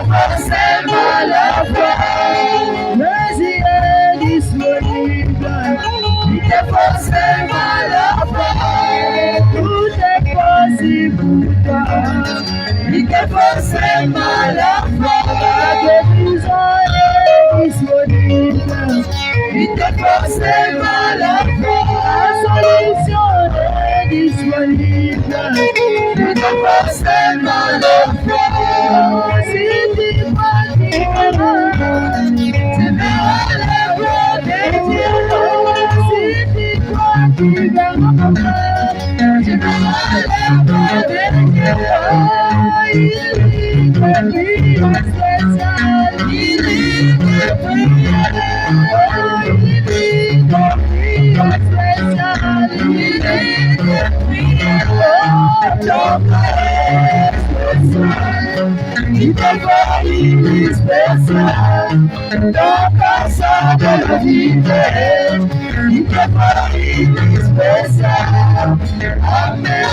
Forcément la foi, mais il est disponible. Il est forcément la foi, tout est possible pour toi. Il est forcément la foi, la guérison est disponible. Il est forcément la foi, la solution est disponible. Il est forcément la foi. Il te faut une spéciale, ton personne de la vie. Il te faut une spéciale. Amen.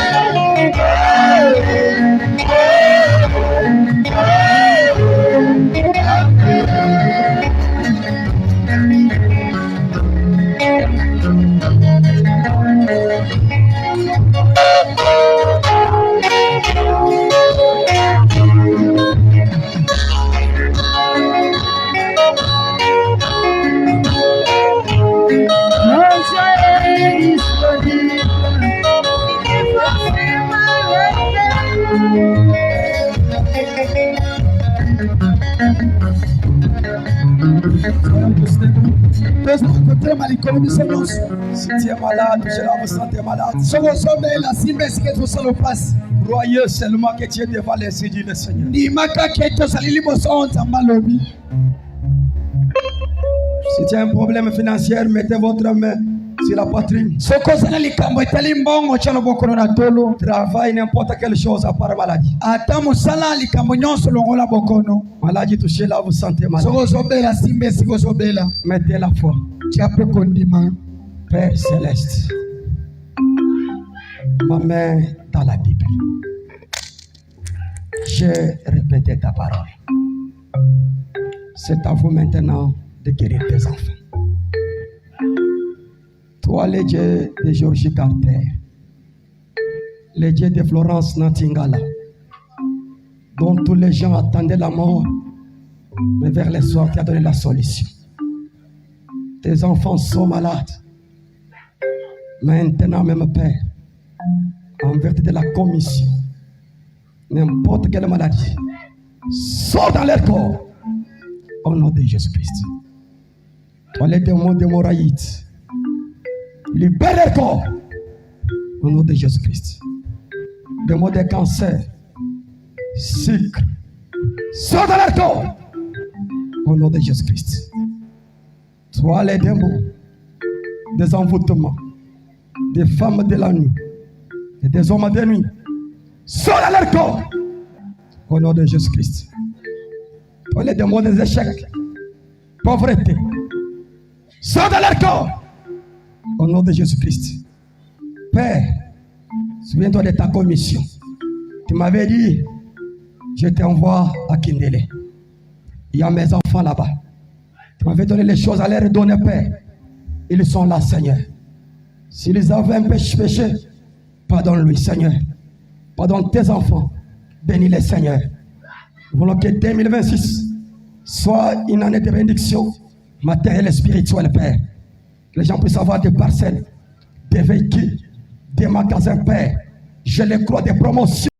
Si tu es malade, je la vous sens malade. Croyez seulement que tu es devant les yeux du Seigneur. Si tu as un problème financier, mettez votre main sur la poitrine. Travaille n'importe quelle chose à part maladie. Maladie touchée là, vous sentez malade. Mettez la foi. Père Céleste, ma main dans la Bible. j'ai répété ta parole. C'est à vous maintenant de guérir tes enfants. Toi, le Dieu de Georgie Carter, le Dieu de Florence Nightingale, dont tous les gens attendaient la mort, mais vers le soir, tu as donné la solution. Tes enfants sont malades. Maintenant, même Père, en vertu de la commission, n'importe quelle maladie sort dans leur corps au nom de Jésus-Christ. Toi, les démons d'hémorroïdes, libère leur corps au nom de Jésus-Christ. Démons de cancer, sucre, sort dans leur corps au nom de Jésus-Christ. Toi, les démons des envoûtements, des femmes de la nuit et des hommes de nuit, sort dans leur corps au nom de Jésus-Christ. Toi, les démons des échecs, pauvreté, sort dans leur corps au nom de Jésus-Christ. Père, souviens-toi de ta commission. Tu m'avais dit, je t'envoie à Kindele. Il y a mes enfants là-bas. Tu m'avais donné les choses à leur donner, Père. Ils sont là, Seigneur. S'ils avaient un péché, pardonne-lui, Seigneur. Pardonne tes enfants. Bénis-les, Seigneur. Nous voulons que 2026 soit une année de bénédiction matérielle et spirituelle, Père. Que les gens puissent avoir des parcelles, des véhicules, des magasins, Père. Je les crois, des promotions.